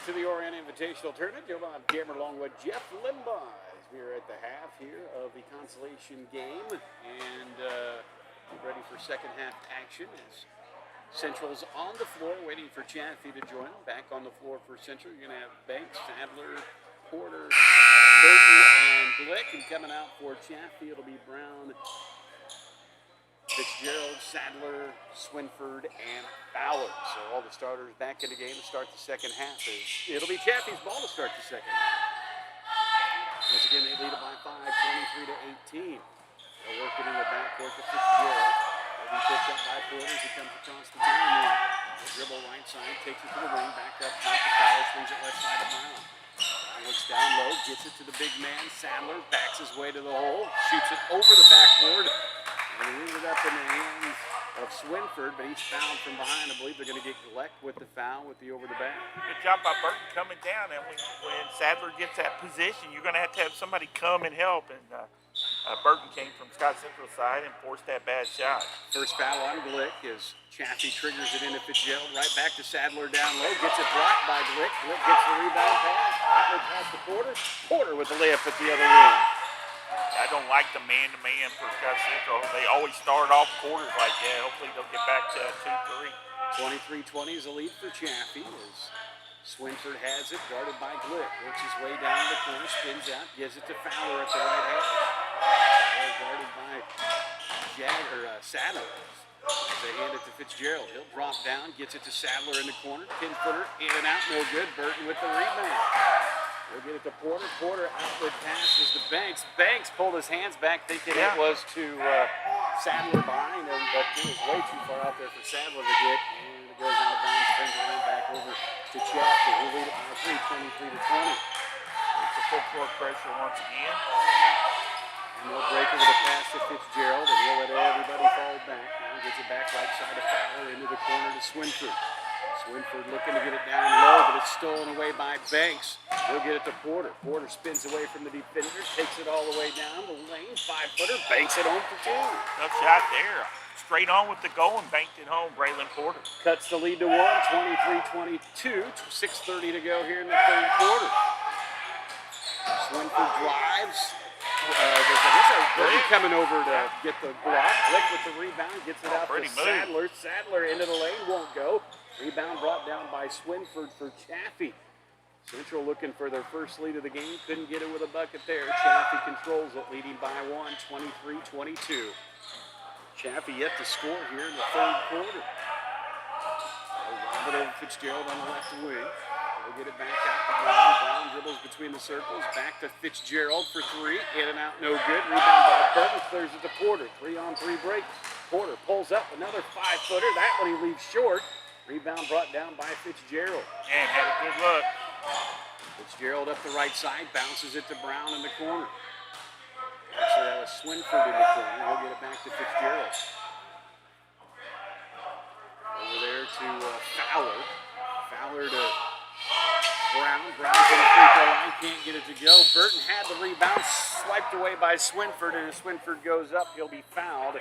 to the Orient Invitational Tournament. Joe Bob Cameron along with Jeff Limbaugh as we are at the half here of the consolation game and ready for second half action as Central's on the floor waiting for Chaffee to join them. Back on the floor for Central, you're going to have Banks, Sadler, Porter, Burton, and Glick. And coming out for Chaffee, it'll be Brown, Fitzgerald, Sadler, Swinford, and Fowler. So all the starters back in the game to start the second half. It'll be Chaffee's ball to start the second half. Once again, they lead it by 5, 23 to 18. They'll work it in the backcourt to Fitzgerald. He'll be picked up by Porter as he comes across the timeline. The dribble right side, takes it to the wing, back up top to Fowler, swings it left side of Brown. Looks down low, gets it to the big man, Sadler, backs his way to the hole, shoots it over the backboard. And he ended up in the hands of Swinford, but he's fouled from behind. I believe they're going to get Glick with the foul with the over the back. Good job by Burton coming down. And when Sadler gets that position, you're going to have somebody come and help. And Burton came from Scott Central side and forced that bad shot. First foul on Glick as Chaffee triggers it into Fitzgerald. Right back to Sadler down low. Gets it blocked by Glick. Glick gets the rebound pass. Sadler pass to Porter. Porter with the layup at the other end. I don't like the man-to-man for Scott Central. They always start off quarters like that. Hopefully they'll get back to 2-3. 23-20 is a lead for Chaffee as Swinford has it, guarded by Glick. Works his way down to the corner, spins out, gives it to Fowler at the right hash. Fowler guarded by Sadler. They hand it to Fitzgerald. He'll drop down, gets it to Sadler in the corner. 10-footer, in and out, no good. Burton with the rebound. We'll get it to Porter. Porter outlet passes to Banks. Banks pulled his hands back thinking it was to Sadler behind him, but it was way too far out there for Sadler to get. And it goes out of bounds, spins around back over to Chaffee. He'll lead it by 3, 23 to 20. It's a full court pressure once again. And they'll break it with a pass to Fitzgerald, and he'll let everybody fall back. Now gets it back right side of Fowler into the corner to Swinford. Swinford looking to get it down low, but it's stolen away by Banks. We'll get it to Porter. Porter spins away from the defender, takes it all the way down the lane. 5-footer, banks it home for 2. Tough shot there. Straight on with the goal and banked it home, Braylon Porter. Cuts the lead to 1, 23-22. 6:30 to go here in the third quarter. Swinford drives. Burton coming over to get the block. Glick with the rebound, gets it out to Sadler. Sadler into the lane, won't go. Rebound brought down by Swinford for Chaffee. Central looking for their first lead of the game. Couldn't get it with a bucket there. Chaffee controls it, leading by 1, 23-22. Chaffee yet to score here in the third quarter. They'll lob it over Fitzgerald on the left wing. They'll get it back out to Brown. Brown dribbles between the circles. Back to Fitzgerald for 3. In and out, no good. Rebound by Burton. Clears it to Porter. 3-on-3 break. Porter pulls up another 5-footer. That one he leaves short. Rebound brought down by Fitzgerald. And had a good look. Fitzgerald up the right side. Bounces it to Brown in the corner. Actually, that was Swinford in the corner. We'll get it back to Fitzgerald. Over there to Fowler. Fowler to Brown. Brown's in the free throw line. Can't get it to go. Burton had the rebound. Swiped away by Swinford. And as Swinford goes up, he'll be fouled.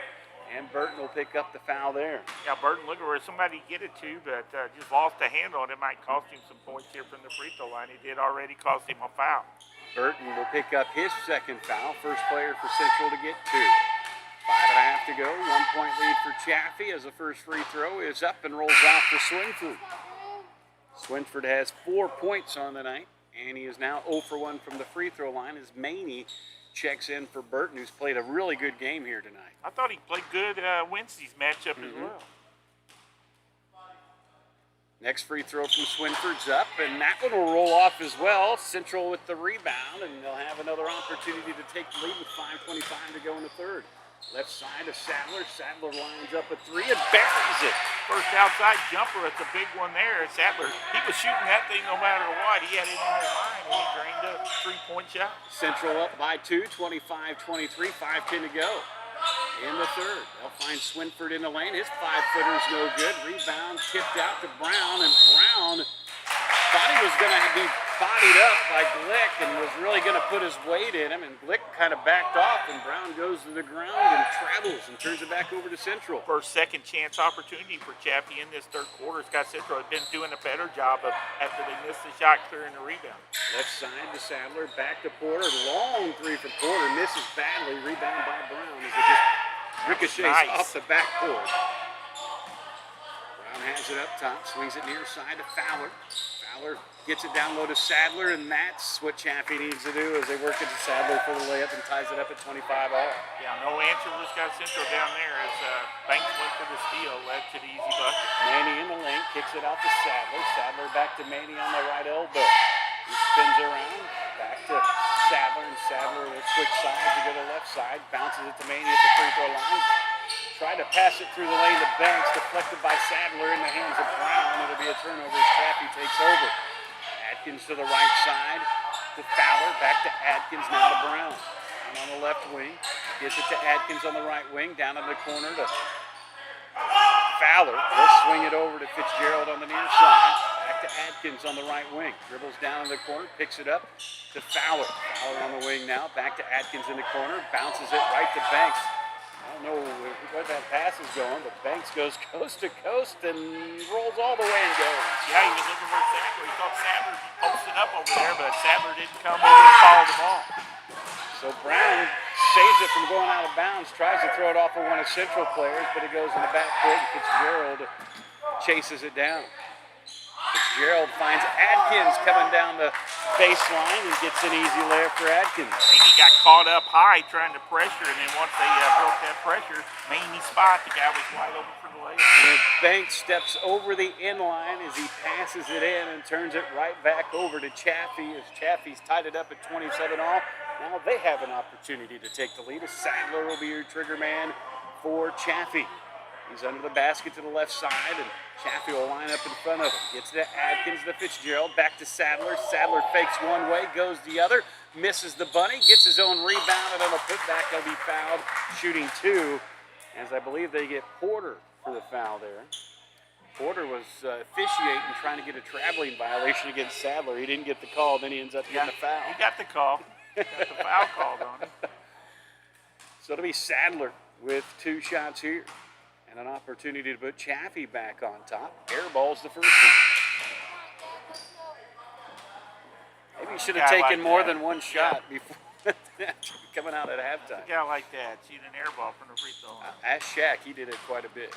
And Burton will pick up the foul there. Yeah, Burton looking where somebody get it to, but just lost the handle, and it might cost him some points here from the free throw line. It did already cost him a foul. Burton will pick up his second foul. First player for Central to get 2. 5.5 to go. 1-point lead for Chaffee as the first free throw is up and rolls off for Swinford. Swinford has 4 points on the night, and he is now 0 for 1 from the free throw line as Maney checks in for Burton, who's played a really good game here tonight. I thought he played good Wednesday's matchup as well. Next free throw from Swinford's up, and that one will roll off as well. Central with the rebound, and they'll have another opportunity to take the lead with 5:25 to go in the third. Left side of Sadler. Sadler lines up a 3 and buries it. First outside jumper, it's a big one there. Sadler, he was shooting that thing no matter what. He had it in his mind, and he drained a 3-point shot. Central up by 2, 25-23, 5:10 to go. In the third, they'll find Swinford in the lane. His 5-footer's no good. Rebound tipped out to Brown, and Brown thought he was going to be bodied up by Glick and was really going to put his weight in him, and Glick kind of backed off, and Brown goes to the ground and travels and turns it back over to Central. First second chance opportunity for Chaffee in this third quarter. Scott Central had been doing a better job of after they missed the shot clearing the rebound. Left side to Sadler, back to Porter, long three from Porter, misses badly, rebound by Brown as it just ricochets off the backboard. Brown has it up top, swings it near side to Fowler. Fowler gets it down low to Sadler, and that's what Chaffee needs to do as they work into Sadler for the layup and ties it up at 25 all. Yeah, no answer for Scott Central down there as Banks went for the steal, led to the easy bucket. Manny in the lane, kicks it out to Sadler. Sadler back to Manny on the right elbow. He spins around, back to Sadler, and Sadler will switch sides to go to the left side, bounces it to Manny at the free throw line. Tried to pass it through the lane to Banks, deflected by Sadler in the hands of Brown. It'll be a turnover as Chaffee takes over. Atkins to the right side to Fowler, back to Atkins, now to Brown. And on the left wing, gets it to Atkins on the right wing, down in the corner to Fowler. Will swing it over to Fitzgerald on the near side. Back to Atkins on the right wing. Dribbles down in the corner, picks it up to Fowler. Fowler on the wing now, back to Atkins in the corner, bounces it right to Banks. I don't know where that pass is going, but Banks goes coast to coast and rolls all the way and goes. Yeah, he was looking for Sadler. He thought Sadler posted up over there, but Sadler didn't come over and follow the ball. So Brown saves it from going out of bounds, tries to throw it off of one of Central players, but it goes in the backcourt, and Fitzgerald chases it down. Fitzgerald finds Atkins coming down the baseline and gets an easy layup for Atkins. Maney got caught up high trying to pressure, and then once they broke that pressure, Maney spot, the guy was wide open for the layup. And Banks steps over the inline as he passes it in and turns it right back over to Chaffee as Chaffee's tied it up at 27 all. Now they have an opportunity to take the lead as Sadler will be your trigger man for Chaffee. He's under the basket to the left side, and Chaffee will line up in front of him. Gets to Atkins, to Fitzgerald, back to Sadler. Sadler fakes one way, goes the other, misses the bunny, gets his own rebound, and on the putback he'll be fouled, shooting two, as I believe they get Porter for the foul there. Porter was officiating, trying to get a traveling violation against Sadler. He didn't get the call, then he ends up getting the foul. He got the call. Got the foul called on him. So it'll be Sadler with two shots here. And an opportunity to put Chaffee back on top. Airballs the first one. Maybe he should have taken more than one shot before coming out at halftime. A guy like that, shooting an air ball from the free throw line. Ask Shaq, he did it quite a bit.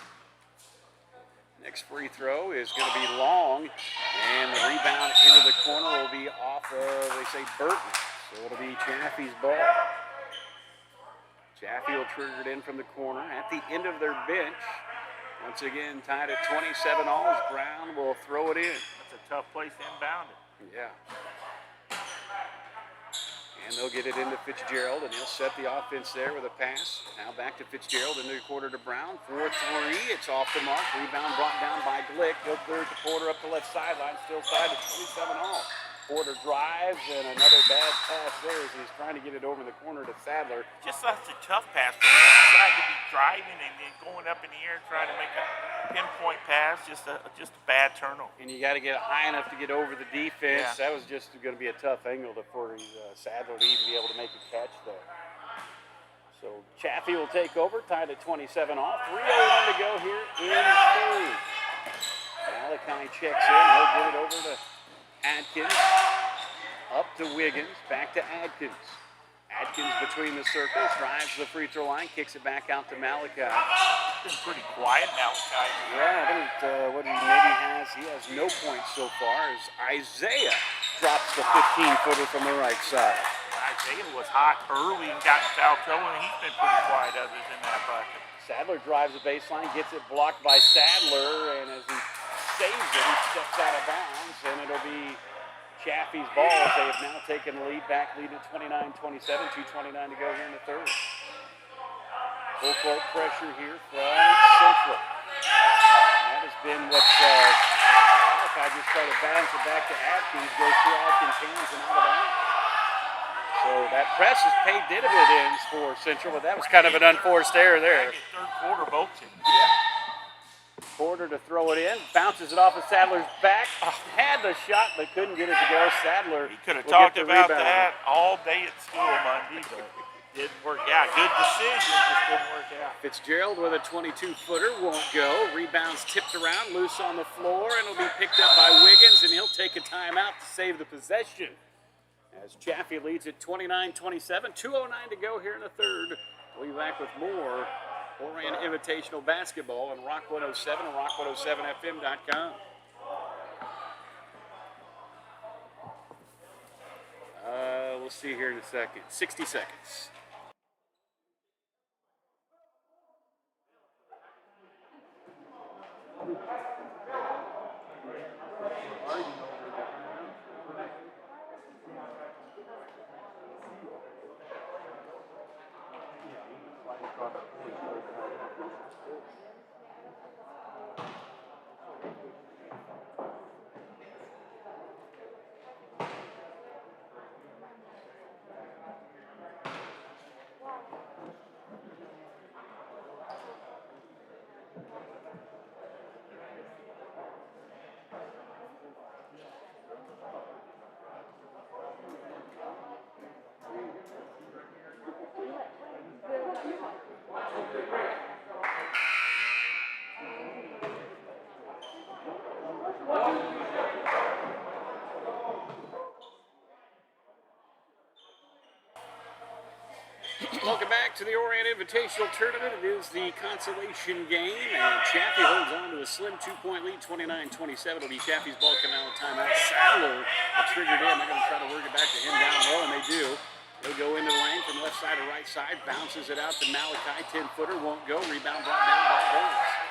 Next free throw is going to be long, and the rebound into the corner will be off of, they say, Burton. So it'll be Chaffee's ball. Chaffee will trigger it in from the corner at the end of their bench. Once again, tied at 27 all as Brown will throw it in. That's a tough place to inbound it. Yeah. And they'll get it into Fitzgerald, and he'll set the offense there with a pass. Now back to Fitzgerald into the quarter to Brown. 4-3. It's off the mark. Rebound brought down by Glick. He'll clear it to Porter up the left sideline. Still tied at 27 all. Porter drives, and another bad pass there as he's trying to get it over the corner to Sadler. Just such a tough pass for the inside to be driving and then going up in the air trying to make a pinpoint pass. Just a bad turnover. And you got to get it high enough to get over the defense. Yeah. That was just going to be a tough angle for Sadler to even be able to make a catch there. So Chaffee will take over, tied at 27 all. 3:01 to go here in third. Malachi checks in. He'll get it over to Atkins, up to Wiggins, back to Atkins. Atkins between the circles, drives the free throw line, kicks it back out to Malachi. Been pretty quiet, Malachi. Yeah, I think what he maybe has, he has no points so far, as Isaiah drops the 15-footer from the right side. Isaiah was hot early and got in foul trouble, and he's been pretty quiet other than that bucket. Sadler drives the baseline, gets it blocked by Sadler, and as he saves it, he steps out of bounds, and it'll be Chaffee's ball as they have now taken the lead back, lead at 29-27, 2:29 to go here in the third. Full court pressure here from Central. That has been what Malachi just tried to bounce it back to Atkins, goes through Atkins' hands and out of bounds. So that press has paid dividends for Central, but that was kind of an unforced error there. Third quarter, both teams. Yeah. Porter to throw it in, bounces it off of Sadler's back. Had the shot, but couldn't get it to go. Sadler. He could have will talked get the about rebound. that all day at school Monday, but didn't work out. Good decision, just didn't work out. Fitzgerald with a 22-footer won't go. Rebounds tipped around, loose on the floor, and it'll be picked up by Wiggins, and he'll take a timeout to save the possession. As Chaffee leads at 29-27, 2:09 to go here in the third. We'll be back with more Orion Invitational Basketball on Rock 107 and rock107fm.com. We'll see here in a second. 60 seconds. Welcome back to the Orient Invitational Tournament. It is the consolation game, and Chaffee holds on to a slim 2-point lead, 29-27. It'll be Chaffee's ball coming out of timeout. Sadler triggered in. They're going to try to work it back to him down low, and they do. He'll go into the lane from left side to right side, bounces it out to Malachi. 10-footer won't go. Rebound brought down by Burns.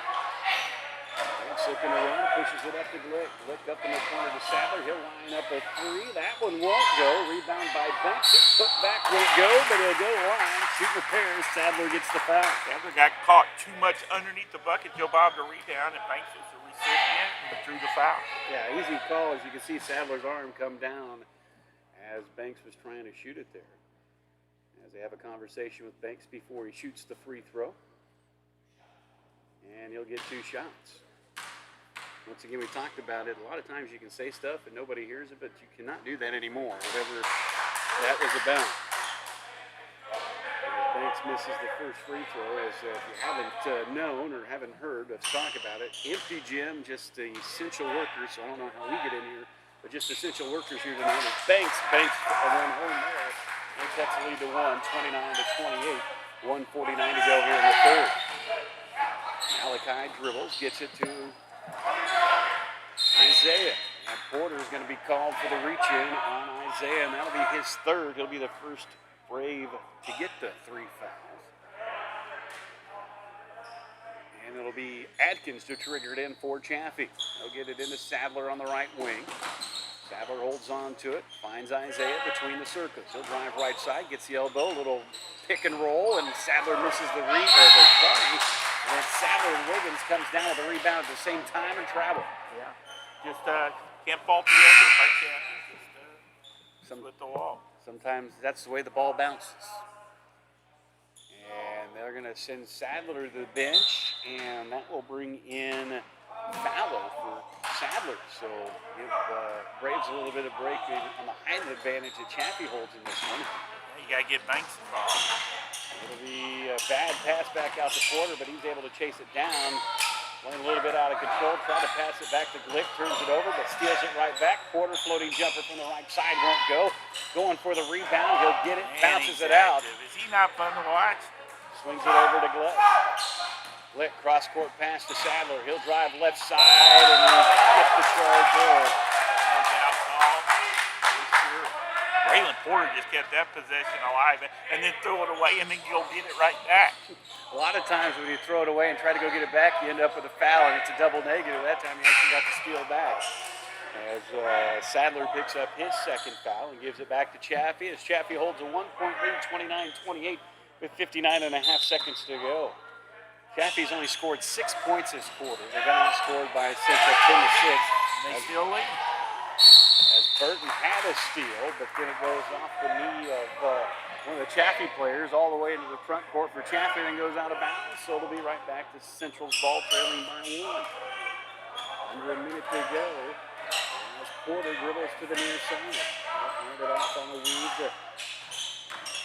Banks looking to run, pushes it up to Glick. Glick up in the corner to Sadler. He'll line up a three. That one won't go. Rebound by Banks. His put back won't go, but he'll go line. Shoot repairs. Sadler gets the foul. Sadler got caught too much underneath the bucket. Joe Bob to rebound, and Banks was the recipient and drew the foul. Yeah, easy call. As you can see, Sadler's arm come down as Banks was trying to shoot it there. As they have a conversation with Banks before he shoots the free throw. And he'll get 2 shots. Once again, we talked about it. A lot of times you can say stuff and nobody hears it, but you cannot do that anymore, whatever that was about. As Banks misses the first free throw, as if you haven't known or haven't heard us talk about it, empty gym, just the essential workers. So I don't know how we get in here, but just essential workers here tonight. Banks a one home there. And cuts the lead to 29-28. 1:49 to go here in the third. Malachi dribbles, gets it to Isaiah. And Porter's going to be called for the reach-in on Isaiah, and that'll be his third. He'll be the first Brave to get the 3 fouls. And it'll be Adkins to trigger it in for Chaffee. He'll get it into Sadler on the right wing. Sadler holds on to it, finds Isaiah between the circles. He'll drive right side, gets the elbow, little pick and roll, and Sadler misses the play. And then Sadler and Wiggins comes down with the rebound at the same time and travel. Yeah. Just can't fault the effort by Chaffee. Just with the wall. Sometimes that's the way the ball bounces. And they're going to send Sadler to the bench, and that will bring in Fowler for Sadler. So give Braves a little bit of break on the height advantage that Chaffee holds in this one. You got to get Banks involved. It'll be a bad pass back out to Porter, but he's able to chase it down. Playing a little bit out of control, trying to pass it back to Glick, turns it over, but steals it right back. Porter floating jumper from the right side won't go. Going for the rebound, he'll get it, bounces it out. Is he not fun to watch? Swings it over to Glick. Glick cross-court pass to Sadler. He'll drive left side, and he gets the charge there. Braylon Porter just kept that possession alive and then throw it away and then go get it right back. A lot of times when you throw it away and try to go get it back, you end up with a foul, and it's a double negative. That time you actually got the steal back. As Sadler picks up his second foul and gives it back to Chaffee, as Chaffee holds a 1-point lead, 29-28, with 59.5 seconds to go. Chaffee's only scored 6 points this quarter. They've been outscored by Central 10-6. They still lead. As Burton had a steal, but then it goes off the knee of one of the Chaffee players all the way into the front court for Chaffee, then goes out of bounds. So it'll be right back to Central's ball, trailing by 1. Under a minute to go. As Porter dribbles to the near side. Hand it off on the weave to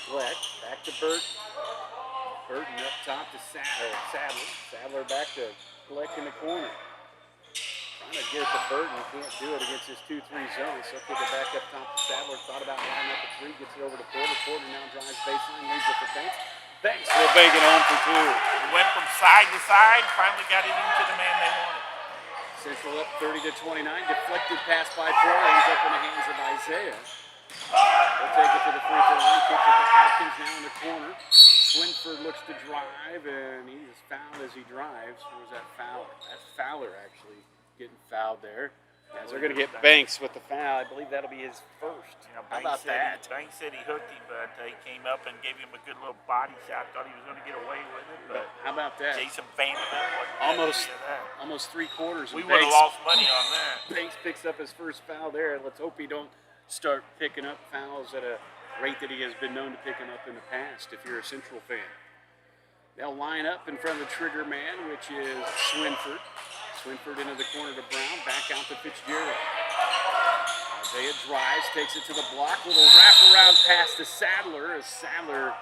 Fleck. Back to Burton. Burton up top to Sadler. Sadler back to Fleck in the corner. Trying to get it to Burton. Can't do it against his 2-3 zone. So kick it back up top to Sadler. Thought about lining up a three. Gets it over to Porter. Porter now drives baseline. Leaves it for Banks. Banks will bank it home for 2. It went from side to side. Finally got it into the man they wanted. Central up 30-29. Deflected pass by Porter. Ends up in the hands of Isaiah. They'll take it to the free throw line. Kicks it to Atkins now in the corner. Swinford looks to drive, and he is fouled as he drives. Or was that Fowler? That's Fowler actually getting fouled there. As they're going to get Banks with the foul. I believe that'll be his first. You know, How about that? Banks said he hooked him, but he came up and gave him a good little body shot. Thought he was going to get away with it, but How about that? Jason Vanderbilt Almost 3/4. We would have lost money on that. Banks picks up his first foul there. Let's hope he don't start picking up fouls at a rate that he has been known to pick them up in the past if you're a Central fan. They'll line up in front of the trigger man, which is Swinford. Swinford into the corner to Brown, back out to Fitzgerald. Isaiah drives, takes it to the block, little wraparound pass to Sadler as Sadler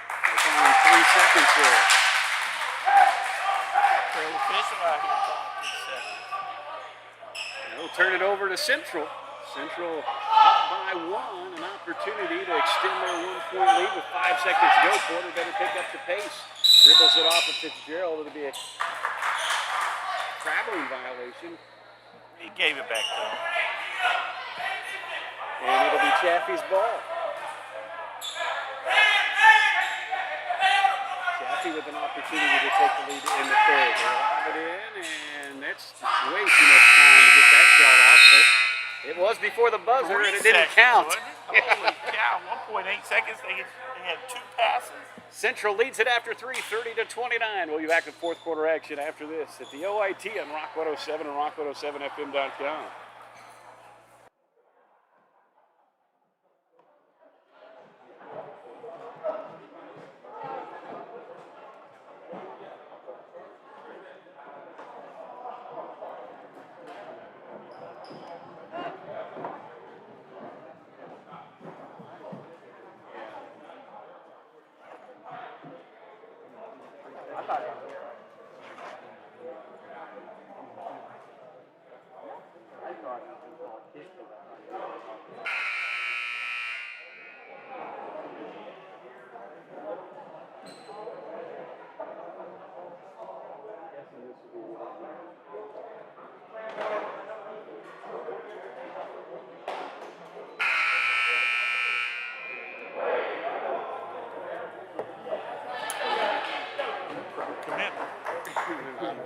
has only 3 seconds there. Fairly official out here. They'll turn it over to Central. Central up by 1, an opportunity to extend their 1-point lead with 5 seconds to go. Porter better pick up the pace. Dribbles it off of Fitzgerald. It'll be a traveling violation. He gave it back to him. And it'll be Chaffee's ball. Chaffee with an opportunity to take the lead in the third. They'll have it in, and that's way too much time to get that shot off. But it was before the buzzer, and it didn't count. Holy cow, 1.8 seconds. They had 2 passes. Central leads it after 3, 30-29. We'll be back with fourth quarter action after this at the OIT on Rock 107 and rock107fm.com.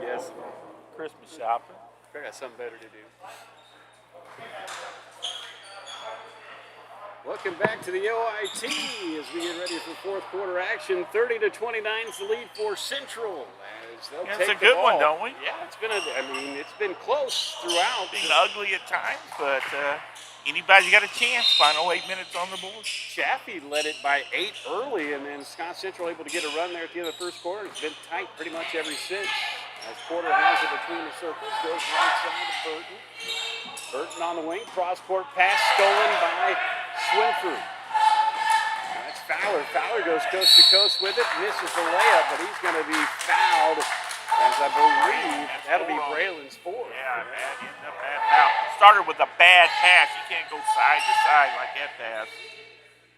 Yes. Christmas shopping. I got something better to do. Welcome back to the OIT as we get ready for fourth quarter action. 30-29 is the lead for Central. As they'll Yeah, take it's a the good ball. one, don't we? Yeah, it's been close throughout. Been ugly at times, but anybody's got a chance. Final 8 minutes on the board. Chaffee led it by 8 early, and then Scott Central able to get a run there at the end of the first quarter. It's been tight pretty much ever since. As Porter has it between the circles, goes right side to Burton. Burton on the wing, cross-court pass stolen by Swinford. That's Fowler. Fowler goes coast to coast with it, misses the layup, but he's going to be fouled, as I believe that'll be Braylon's fourth. Yeah, bad foul. Started with a bad pass. You can't go side to side like that pass.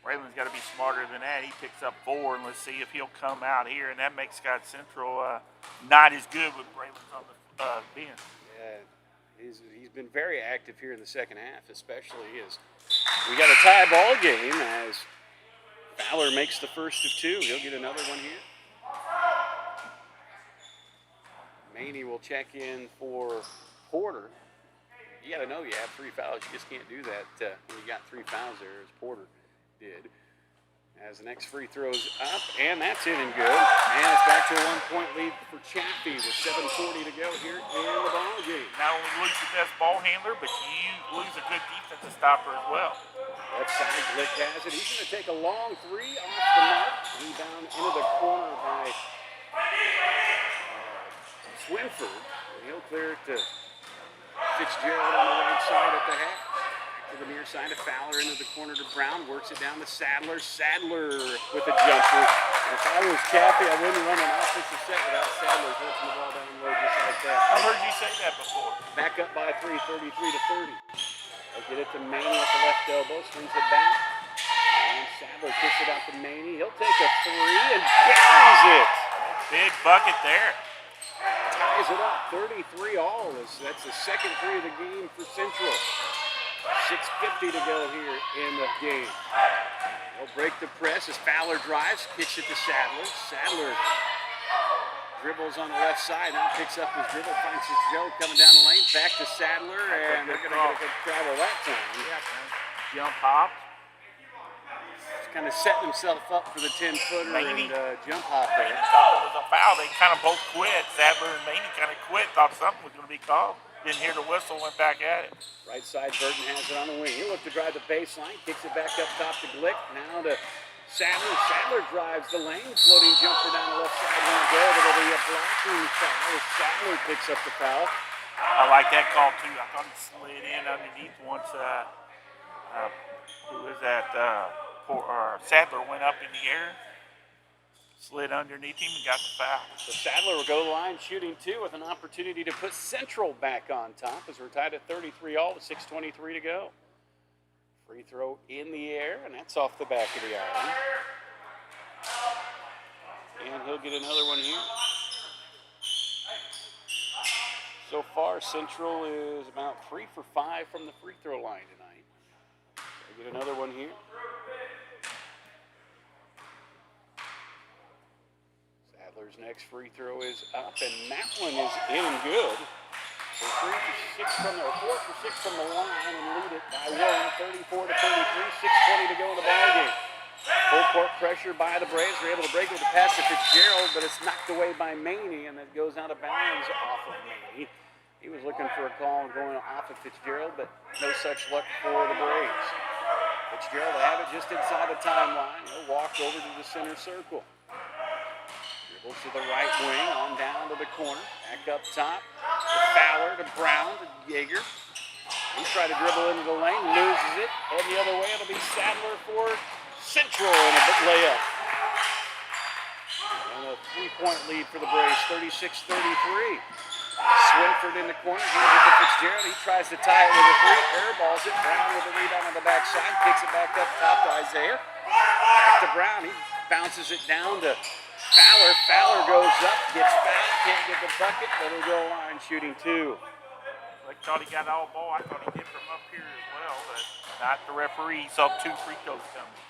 Braylon's got to be smarter than that. He picks up 4, and let's see if he'll come out here, and that makes Scott Central not as good with Braylon's on the bench. Yeah, he's been very active here in the second half, especially as we got a tie ball game as Fowler makes the first of 2. He'll get another one here. Maney will check in for Porter. You got to know you have 3 fouls. You just can't do that when you got 3 fouls there, as Porter did. As the next free throw's up, and that's in and good. And it's back to a 1-point lead for Chaffee with 7:40 to go here in the ball game. Not only lose the best ball handler, but you lose a good defensive stopper as well. Left side, Glick has it. He's going to take a long three off the mark. Rebound into the corner by Swinford. He'll clear it to Fitzgerald on the right side at the half. Back to the near side of Fowler into the corner to Brown. Works it down to Sadler. Sadler with a jumper. And if I was Chaffee, I wouldn't run an offensive set without Sadler touching the ball down low just like that. I've heard you say that before. Back up by 3, 33 to 30. They'll get it to Maney at the left elbow, swings it back. And Sadler kicks it out to Maney. He'll take a three and buries it. Big bucket there. Ties it up, 33 all. That's the second three of the game for Central. 6:50 to go here in the game. They'll break the press as Fowler drives, kicks it to Sadler. Sadler dribbles on the left side, now picks up his dribble, finds his Joe coming down the lane, back to Sadler, and they're going to get a good travel that time. Jump hop. He's kind of setting himself up for the 10-footer and jump hop there. Thought it was a foul. They kind of both quit. Sadler and Maney kind of quit. Thought something was going to be called. Didn't hear the whistle. Went back at it. Right side, Burton has it on the wing. He'll look to drive the baseline, kicks it back up top to Glick. Now to Sadler. Sadler drives the lane. Floating jumper down the left side. Won't go, but it'll be a blocking foul. Sadler picks up the foul. I like that call too. I thought he slid in underneath once. Who was that? Sadler went up in the air, slid underneath him, and got the foul. So Sadler will go to the line shooting two with an opportunity to put Central back on top as we're tied at 33 all with 6:23 to go. Free throw in the air, and that's off the back of the iron. And he'll get another one here. So far, Central is about 3 for 5 from the free throw line tonight. They'll get another one here. Sadler's next free throw is up, and that one is in and good. So 4 for 6 from the line and lead it by 34 to 33, 6:20 to go in the ballgame. Full court pressure by the Braves. They're able to break with the pass to Fitzgerald, but it's knocked away by Maney, and it goes out of bounds off of Maney. He was looking for a call going off of Fitzgerald, but no such luck for the Braves. Fitzgerald will have it just inside the timeline. He'll walk over to the center circle. Dribbles to the right wing, on down to the corner. Back up top to Fowler, to Brown, to Yeager. He tried to dribble into the lane, loses it. Head the other way, it'll be Sadler for Central and a layup. And a 3-point lead for the Braves, 36-33. Swinford in the corner, hands it to Fitzgerald. He tries to tie it with a three, airballs it. Brown with the rebound on the backside, kicks it back up top to Isaiah. Back to Brown, he bounces it down to Fowler. Fowler goes up, gets fouled, can't get the bucket, but he'll go line shooting two. I thought he got all ball. I thought he did from up here as well, but not the referee. He saw 2 free throws coming.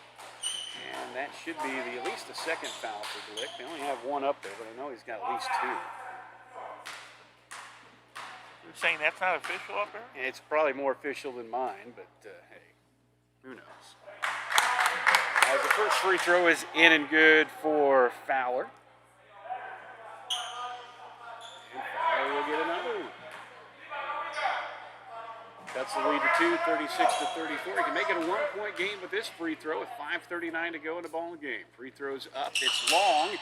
And that should be at least the second foul for Glick. They only have one up there, but I know he's got at least 2. You're saying that's not official up there? It's probably more official than mine, but hey, who knows? As the first free throw is in and good for Fowler. And Fowler will get another one. Cuts the lead to 2, 36-34. He can make it a 1-point game with this free throw with 5:39 to go in the ball game. Free throws up. It's long.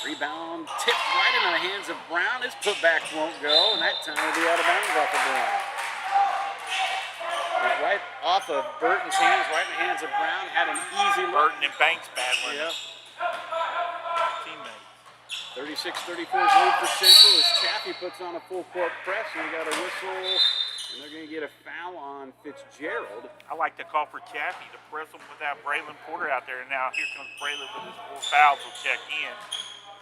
Rebound tipped right into the hands of Brown. His putback won't go, and that time will be out of bounds off of Brown. And right off of Burton's hands, right in the hands of Brown. Had an easy look. Burton and Banks battling. Yep. Teammates. 36-34 is lead for Central as Chaffee puts on a full court press, and we got a whistle. And they're going to get a foul on Fitzgerald. I like to call for Chaffee to press them without Braylon Porter out there. And now here comes Braylon with his 4 fouls. Will check in.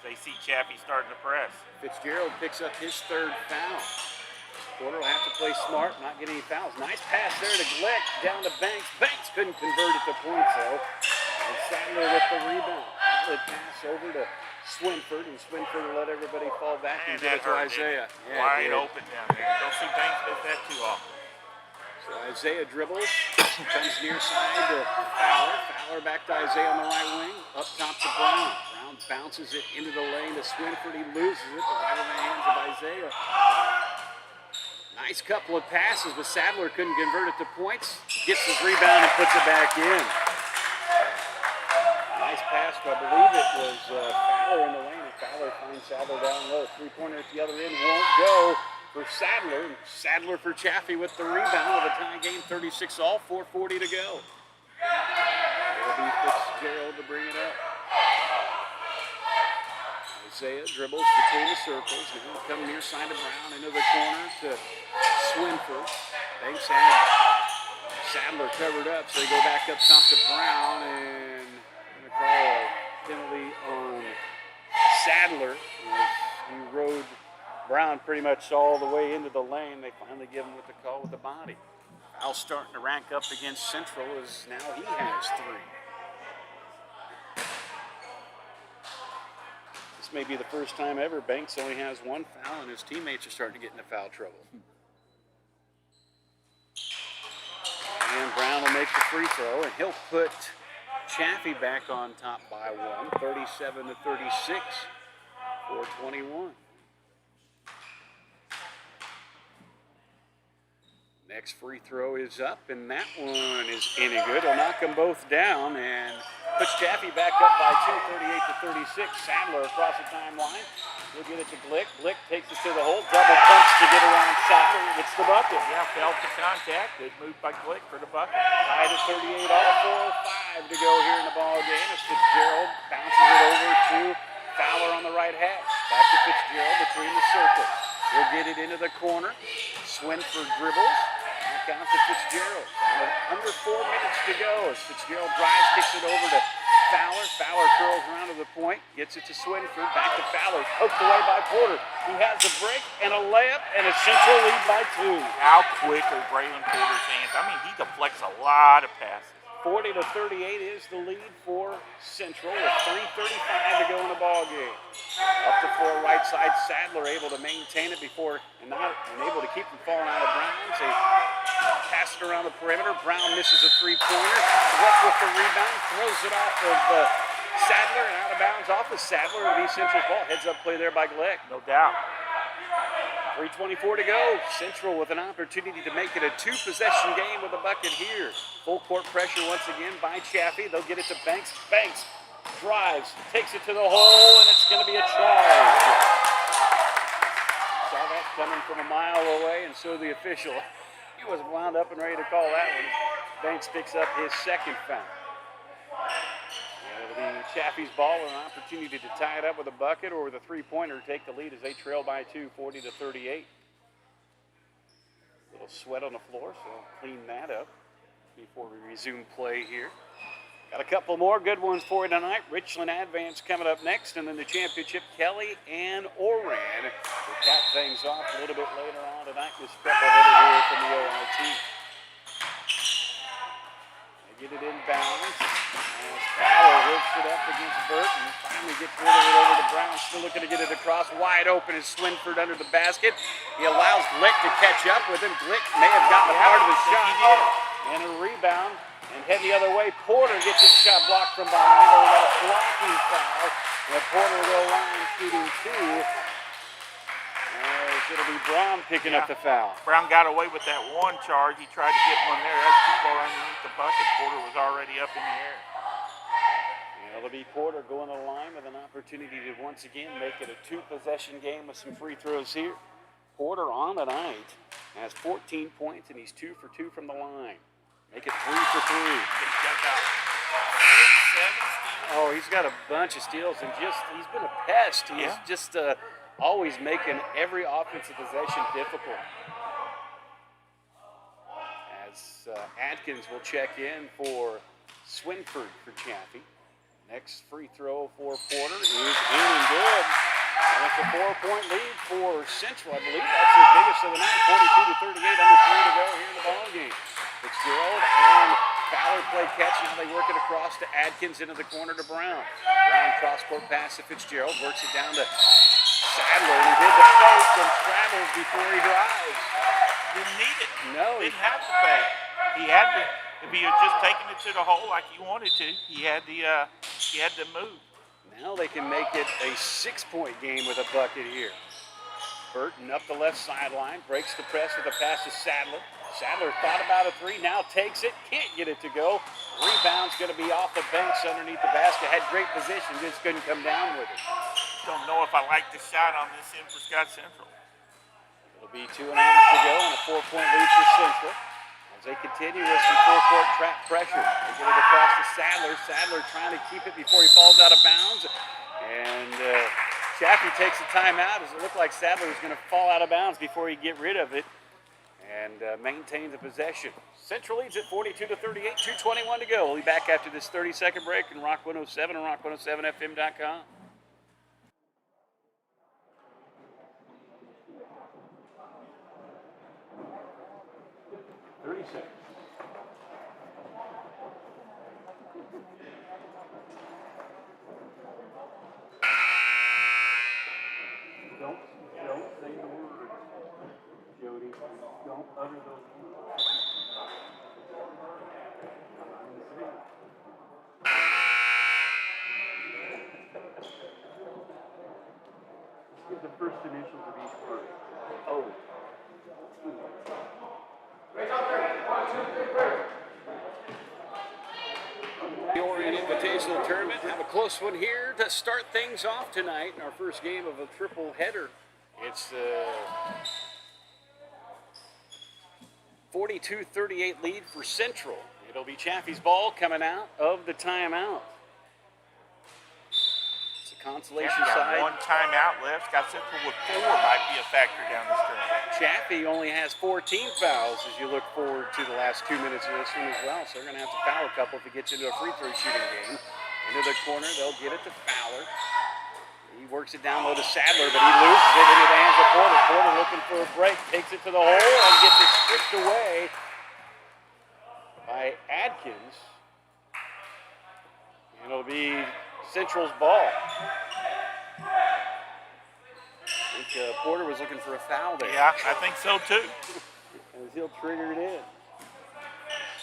They see Chaffee starting to press. Fitzgerald picks up his 3rd foul. Porter will have to play smart, not get any fouls. Nice pass there to Glick, down to Banks. Banks couldn't convert it to points, though. And Sadler with the rebound. Outlet pass over to Swinford, and Swinford will let everybody fall back and get it to Isaiah. Yeah, wide open down there. Don't see Banks miss that too often. So Isaiah dribbles, comes near side to Fowler. Fowler back to Isaiah on the right wing, up top to Brown. Brown bounces it into the lane to Swinford. He loses it, but right in the hands of Isaiah. Nice couple of passes, but Sadler couldn't convert it to points. Gets his rebound and puts it back in. Nice pass, but I believe it was Fowler in the lane. And Fowler finds Sadler down low. Three-pointer at the other end won't go for Sadler. Sadler for Chaffee with the rebound with a tie game, 36 all, 4:40 to go. It'll be Fitzgerald to bring it up. Isaiah dribbles between the circles. Now come near side of Brown into the corner to Swinford. Thanks, Sadler covered up, so they go back up top to Brown, and going to call a penalty on Sadler. He rode Brown pretty much all the way into the lane. They finally give him with the call with the body. Foul starting to rank up against Central as now he has 3. This may be the first time ever Banks only has 1 foul, and his teammates are starting to get into foul trouble. And Brown will make the free throw, and he'll put Chaffee back on top by 1, 37-36, 4:21. Next free throw is up, and that one is any good. He'll knock them both down and puts Chaffee back up by 2, 38-36. Sadler across the timeline. He'll get it to Glick. Glick takes it to the hole. Double pumps to get around Sadler and gets the bucket. Yeah, felt the contact. Good move by Glick for the bucket. Tied at 38 all, 4:05 to go here in the ball game. As Fitzgerald bounces it over to Fowler on the right hash. Back to Fitzgerald between the circles. He'll get it into the corner. Swinford dribbles. Back out to Fitzgerald. Under 4 minutes to go as Fitzgerald drives, kicks it over to Fowler. Fowler curls around to the point, gets it to Swinford. Back to Fowler. Poked away by Porter. He has a break and a layup and a Central lead by 2. How quick are Braylon Porter's hands? I mean, he deflects a lot of passes. 40-38 is the lead for Central with 3:35 to go in the ball game. Up the floor, right side, Sadler able to maintain it before and able to keep from falling out of Brown's. They pass it around the perimeter. Brown misses a 3-pointer. Glick with the rebound, throws it off of Sadler and out of bounds off of Sadler. It'll be Central's ball. Heads up play there by Glick. No doubt. 3:24 to go. Central with an opportunity to make it a 2-possession game with a bucket here. Full court pressure once again by Chaffee. They'll get it to Banks. Banks drives, takes it to the hole, and it's going to be a charge. Saw that coming from a mile away, and so the official. He was wound up and ready to call that one. Banks picks up his second foul. It'll be Chaffee's ball and an opportunity to tie it up with a bucket or with a 3-pointer to take the lead as they trail by 2, 40-38. Little sweat on the floor, so I'll clean that up before we resume play here. Got a couple more good ones for you tonight. Richland Advance coming up next, and then the championship, Kelly and Oran. We'll cap things off a little bit later on tonight. This triple hitter here from the OIT. They get it inbounds. As Fowler whips it up against Burton. Finally gets rid of it over to Brown. Still looking to get it across. Wide open is Swinford under the basket. He allows Glick to catch up with him. Glick may have gotten a part of the shot. And a rebound. And head the other way. Porter gets his shot blocked from behind. But we got a blocking foul. And Porter will go line shooting 2. As it'll be Brown picking up the foul. Brown got away with that one charge. He tried to get one there. That's too far underneath the bucket. Porter was already up in the air. And it'll be Porter going to the line with an opportunity to once again make it a 2-possession game with some free throws here. Porter on the night has 14 points, and he's 2 for 2 from the line. Make it 3 for 3. Oh, he's got a bunch of steals, and he's been a pest. He's just always making every offensive possession difficult. As Atkins will check in for Swinford for Chaffee. Next free throw for Porter is in and good. And it's a 4-point lead for Central. I believe that's their biggest of the night. 42-38, under 3 to go here in the ballgame. Fitzgerald and Fowler play catch. Now they work it across to Atkins into the corner to Brown. Brown cross-court pass to Fitzgerald. Works it down to Sadler. And he did the fake and travels before he drives. Didn't need it. No. Didn't have to fake. He had to. If he had just taken it to the hole like he wanted to, he had to move. Now they can make it a 6-point game with a bucket here. Burton up the left sideline, breaks the press with a pass to Sadler. Sadler thought about a three, now takes it, can't get it to go. Rebound's going to be off the bench underneath the basket. Had great position, just couldn't come down with it. Don't know if I like the shot on this end for Scott Central. It'll be 2.5 to go and a 4-point lead for Central. As they continue with some full-court trap pressure. They get it across to Sadler. Sadler trying to keep it before he falls out of bounds. And Chaffee takes a timeout as it looked like Sadler was going to fall out of bounds before he get rid of it. And maintain the possession. Central leads at 42-38, 2:21 to go. We'll be back after this 30-second break in Rock 107 and Rock107FM.com. 30 seconds. Don't say the word, Jody. Don't utter those words. Let's give the first initials of each word. Oh. The Orient Invitational Tournament. Have a close one here to start things off tonight in our first game of a triple header. It's 42-38 lead for Central. It'll be Chaffee's ball coming out of the timeout. It's a consolation Got side. one timeout left. Scott Central with 4 might be a factor down the stretch. Chaffee only has 14 fouls as you look forward to the last 2 minutes of this one as well. So they're going to have to foul a couple if it gets into a free throw shooting game. Into the corner, they'll get it to Fowler. He works it down low to Sadler, but he loses it into the hands of Porter. Porter looking for a break, takes it to the hole and gets it stripped away by Adkins. And it'll be Central's ball. I think Porter was looking for a foul there. Yeah, I think so too. As he'll trigger it in.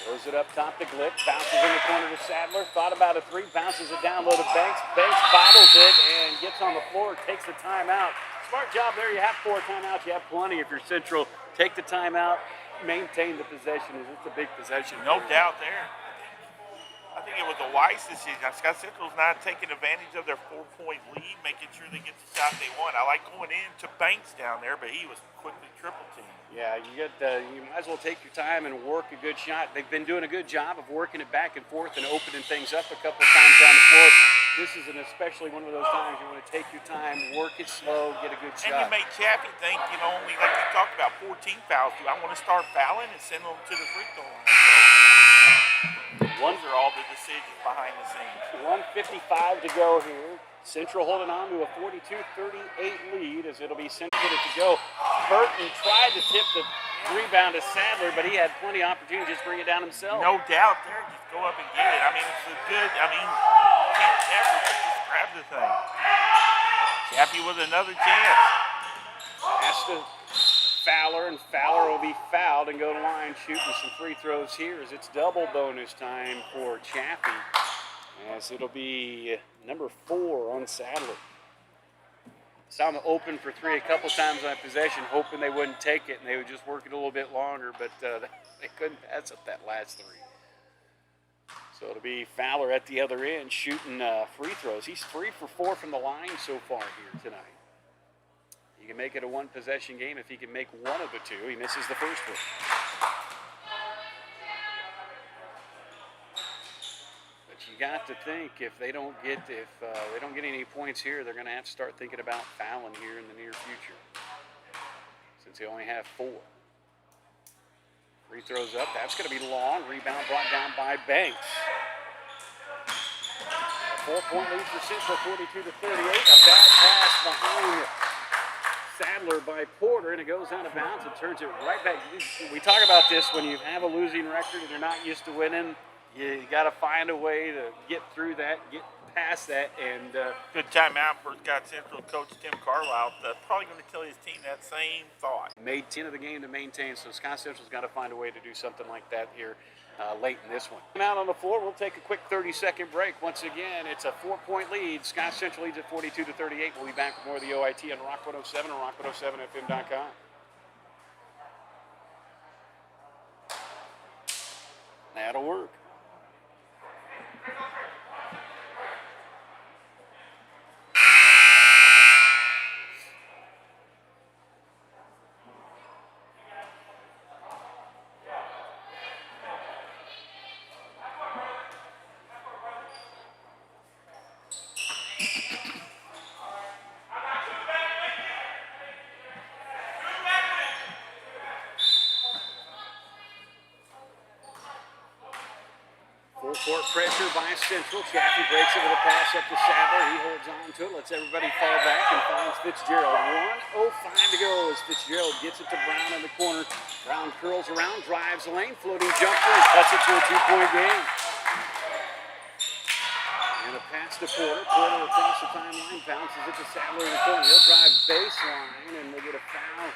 Throws it up top to Glick, bounces in the corner to Sadler, thought about a three, bounces it down low to Banks. Banks bottles it and gets on the floor, takes the timeout. Smart job there. You have 4 timeouts. You have plenty if you're Central. Take the timeout, maintain the possession. It's a big possession. No doubt there. I think it was a wise decision. Scott Central's not taking advantage of their 4-point lead, making sure they get the shot they want. I like going into Banks down there, but he was quickly triple teamed. Yeah, you might as well take your time and work a good shot. They've been doing a good job of working it back and forth and opening things up a couple of times down the floor. This is especially one of those times you want to take your time, work it slow, get a good shot. And you made Chaffee think, only like we talked about 14 fouls. Do I want to start fouling and send them to the free throw line? Those are all the decisions behind the scenes. 1:55 to go here. Central holding on to a 42-38 lead as it'll be Central to go. Burton tried to tip the rebound to Sadler, but he had plenty of opportunity to just bring it down himself. No doubt there. Just go up and get it. It's a good, can't effort, but just grab the thing. Chaffee with another chance. Pass to Fowler, and Fowler will be fouled and go to line shooting some free throws here as it's double bonus time for Chaffee. As it'll be number 4 on Sadler. Saw them open for 3 a couple times on possession, hoping they wouldn't take it and they would just work it a little bit longer, but they couldn't pass up that last 3. So it'll be Fowler at the other end shooting free throws. He's 3 for 4 from the line so far here tonight. He can make it a 1-possession game if he can make one of the 2. He misses the first one. You got to think if they don't get any points here, they're going to have to start thinking about fouling here in the near future. Since they only have 4. Free throws up. That's going to be long. Rebound brought down by Banks. A 4-point lead for Central, 42-38. A bad pass behind Sadler by Porter, and it goes out of bounds and turns it right back. We talk about this when you have a losing record and you're not used to winning. You got to find a way to get through that, get past that, and good timeout for Scott Central coach Tim Carlisle. Probably going to tell his team that same thought. Made 10 of the game to maintain, so Scott Central's got to find a way to do something like that here late in this one. And out on the floor, we'll take a quick 30-second break. Once again, it's a 4-point lead. Scott Central leads at 42-38. We'll be back with more of the OIT on Rock 107 and rock107fm.com. That'll work. Full court pressure by Central. Chaffee breaks it with a pass up to Sadler. He holds on to it, lets everybody fall back, and finds Fitzgerald. 1:05 to go as Fitzgerald gets it to Brown in the corner. Brown curls around, drives the lane, floating jumper, and cuts it to a 2-point game. And a pass to Porter. Porter across the timeline, bounces it to Sadler in the corner. He'll drive baseline, and they get a foul.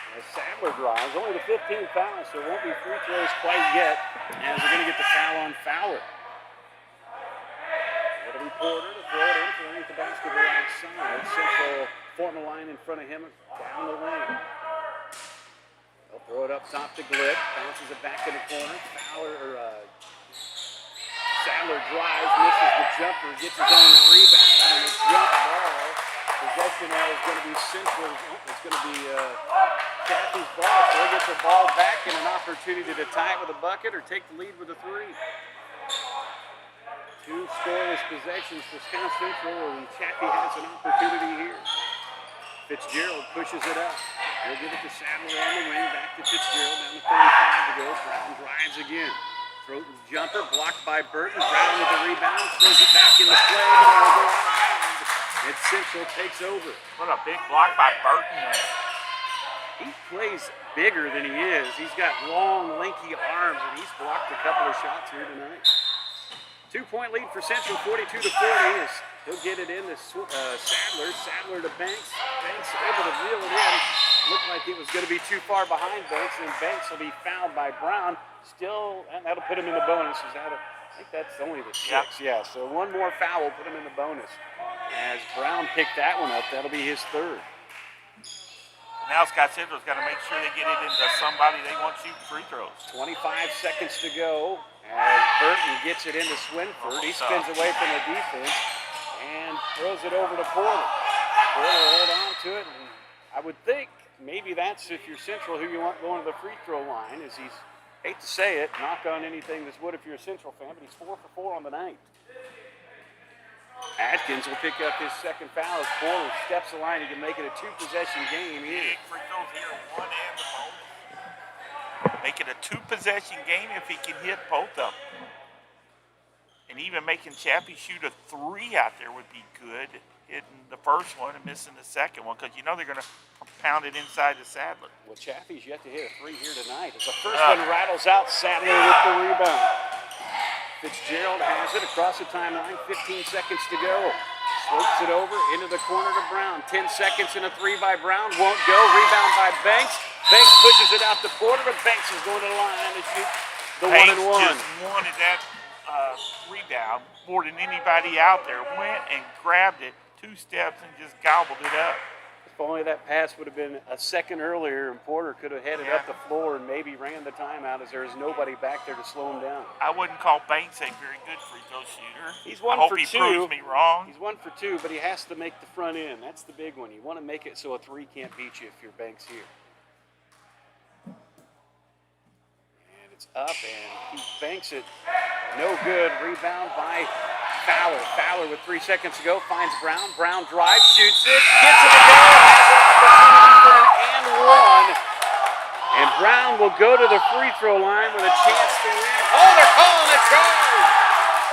As Sadler drives, only the 15th foul, so it won't be free throws quite yet, as they're going to get the foul on Fowler. It'll be Porter to throw it in for underneath the basketball outside. Central forming a line in front of him down the lane. They'll throw it up top to Glick, bounces it back in the corner. Sadler drives, misses the jumper, gets his own rebound, and a jump ball. Possession now is going to be Central. It's going to be Chaffee's ball. So they'll get the ball back and an opportunity to tie it with a bucket or take the lead with a 3. 2 scoreless possessions for Scott Central, and Chaffee has an opportunity here. Fitzgerald pushes it up. He'll give it to Sadler on the wing. Back to Fitzgerald. Down to 35 to go. Brown drives again. Throat and jumper blocked by Burton. Brown with the rebound. Throws it back into play. And it'll go out of bounds. And Central takes over. What a big block by Burton there. He plays bigger than he is. He's got long, lanky arms, and he's blocked a couple of shots here tonight. 2-point lead for Central, 42-40. As he'll get it in to Sadler. Sadler to Banks. Banks able to reel it in. Looked like it was going to be too far behind Banks, and Banks will be fouled by Brown. Still, and that'll put him in the bonus. I think that's only the 6. Yeah, so one more foul will put him in the bonus. As Brown picked that one up, that'll be his 3rd. Now Scott Central's got to make sure they get it into somebody they want shooting free throws. 25 seconds to go as Burton gets it into Swinford. He spins away from the defense and throws it over to Porter. Porter will hold on to it, and I would think maybe that's, if you're Central, who you want going to the free throw line, is he's, hate to say it, knock on anything this would if you're a Central fan, but he's 4 for 4 on the night. Atkins will pick up his 2nd foul as Porter steps the line. He can make it a 2-possession game here. Free throws here, 1 and the bonus. Make it a 2-possession game if he can hit both of them. And even making Chaffee shoot a 3 out there would be good. Hitting the first one and missing the second one, because you know they're going to pound it inside the Sadler. Well, Chaffee's yet to hit a 3 here tonight. As the first one rattles out, Sadler with the rebound. Fitzgerald has it across the timeline. 15 seconds to go. Slopes it over into the corner to Brown. 10 seconds and a 3 by Brown. Won't go. Rebound by Banks. Banks pushes it out to Porter, but Banks is going to the line to shoot the 1-and-1. Just wanted that rebound more than anybody out there. Went and grabbed it 2 steps and just gobbled it up. If only that pass would have been a second earlier, and Porter could have headed up the floor and maybe ran the timeout, as there is nobody back there to slow him down. I wouldn't call Banks a very good free throw shooter. He's 1 I hope for he 2. proves me wrong. He's 1 for 2, but he has to make the front end. That's the big one. You want to make it so a 3 can't beat you if you're Banks here. And it's up, and he banks it. No good. Rebound by Fowler. Fowler with 3 seconds to go finds Brown. Brown drives, shoots it, gets it to go, has an opportunity for an and 1. And Brown will go to the free throw line with a chance to win. Oh, they're calling a charge!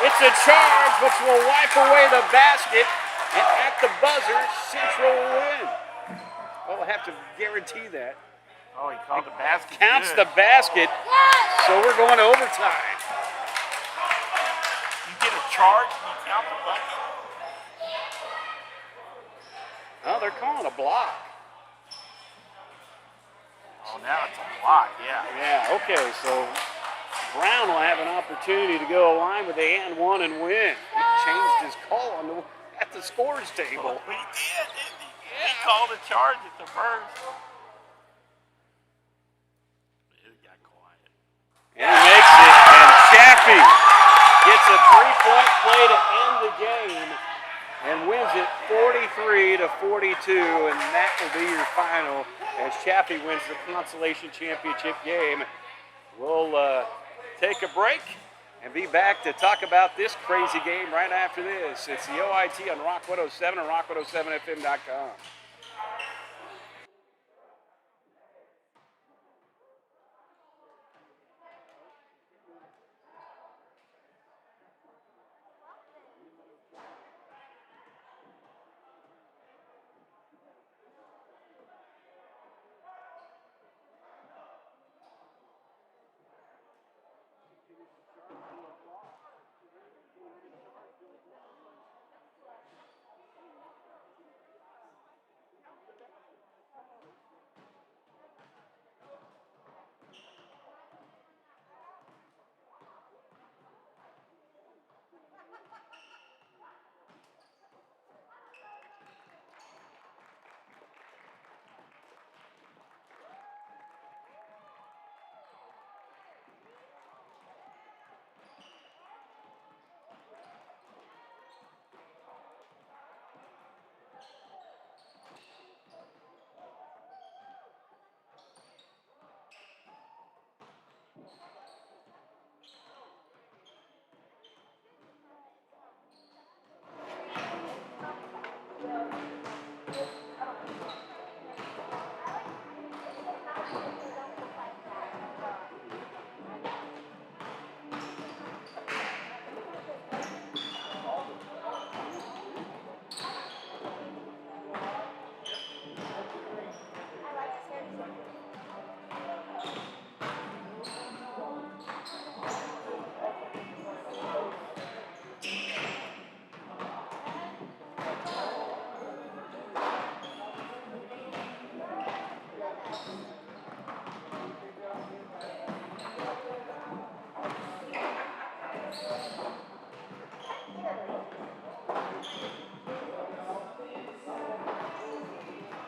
It's a charge which will wipe away the basket, and at the buzzer, Central will win. Well, we'll have to guarantee that. Oh, he called the basket. Counts good. the basket, so we're going to overtime. You get a charge and you count the bucket. Oh, they're calling a block. Oh, now it's a block, yeah. Yeah, okay, so Brown will have an opportunity to go line with the and one and win. He changed his call on at the scores table. He did, didn't he? He called a charge at the first. It got quiet. And he makes it, and Chaffee gets a three-point play to end the game and wins it 43-42, and that will be your final as Chaffee wins the consolation championship game. We'll take a break and be back to talk about this crazy game right after this. It's the OIT on Rock 107 and rock107fm.com.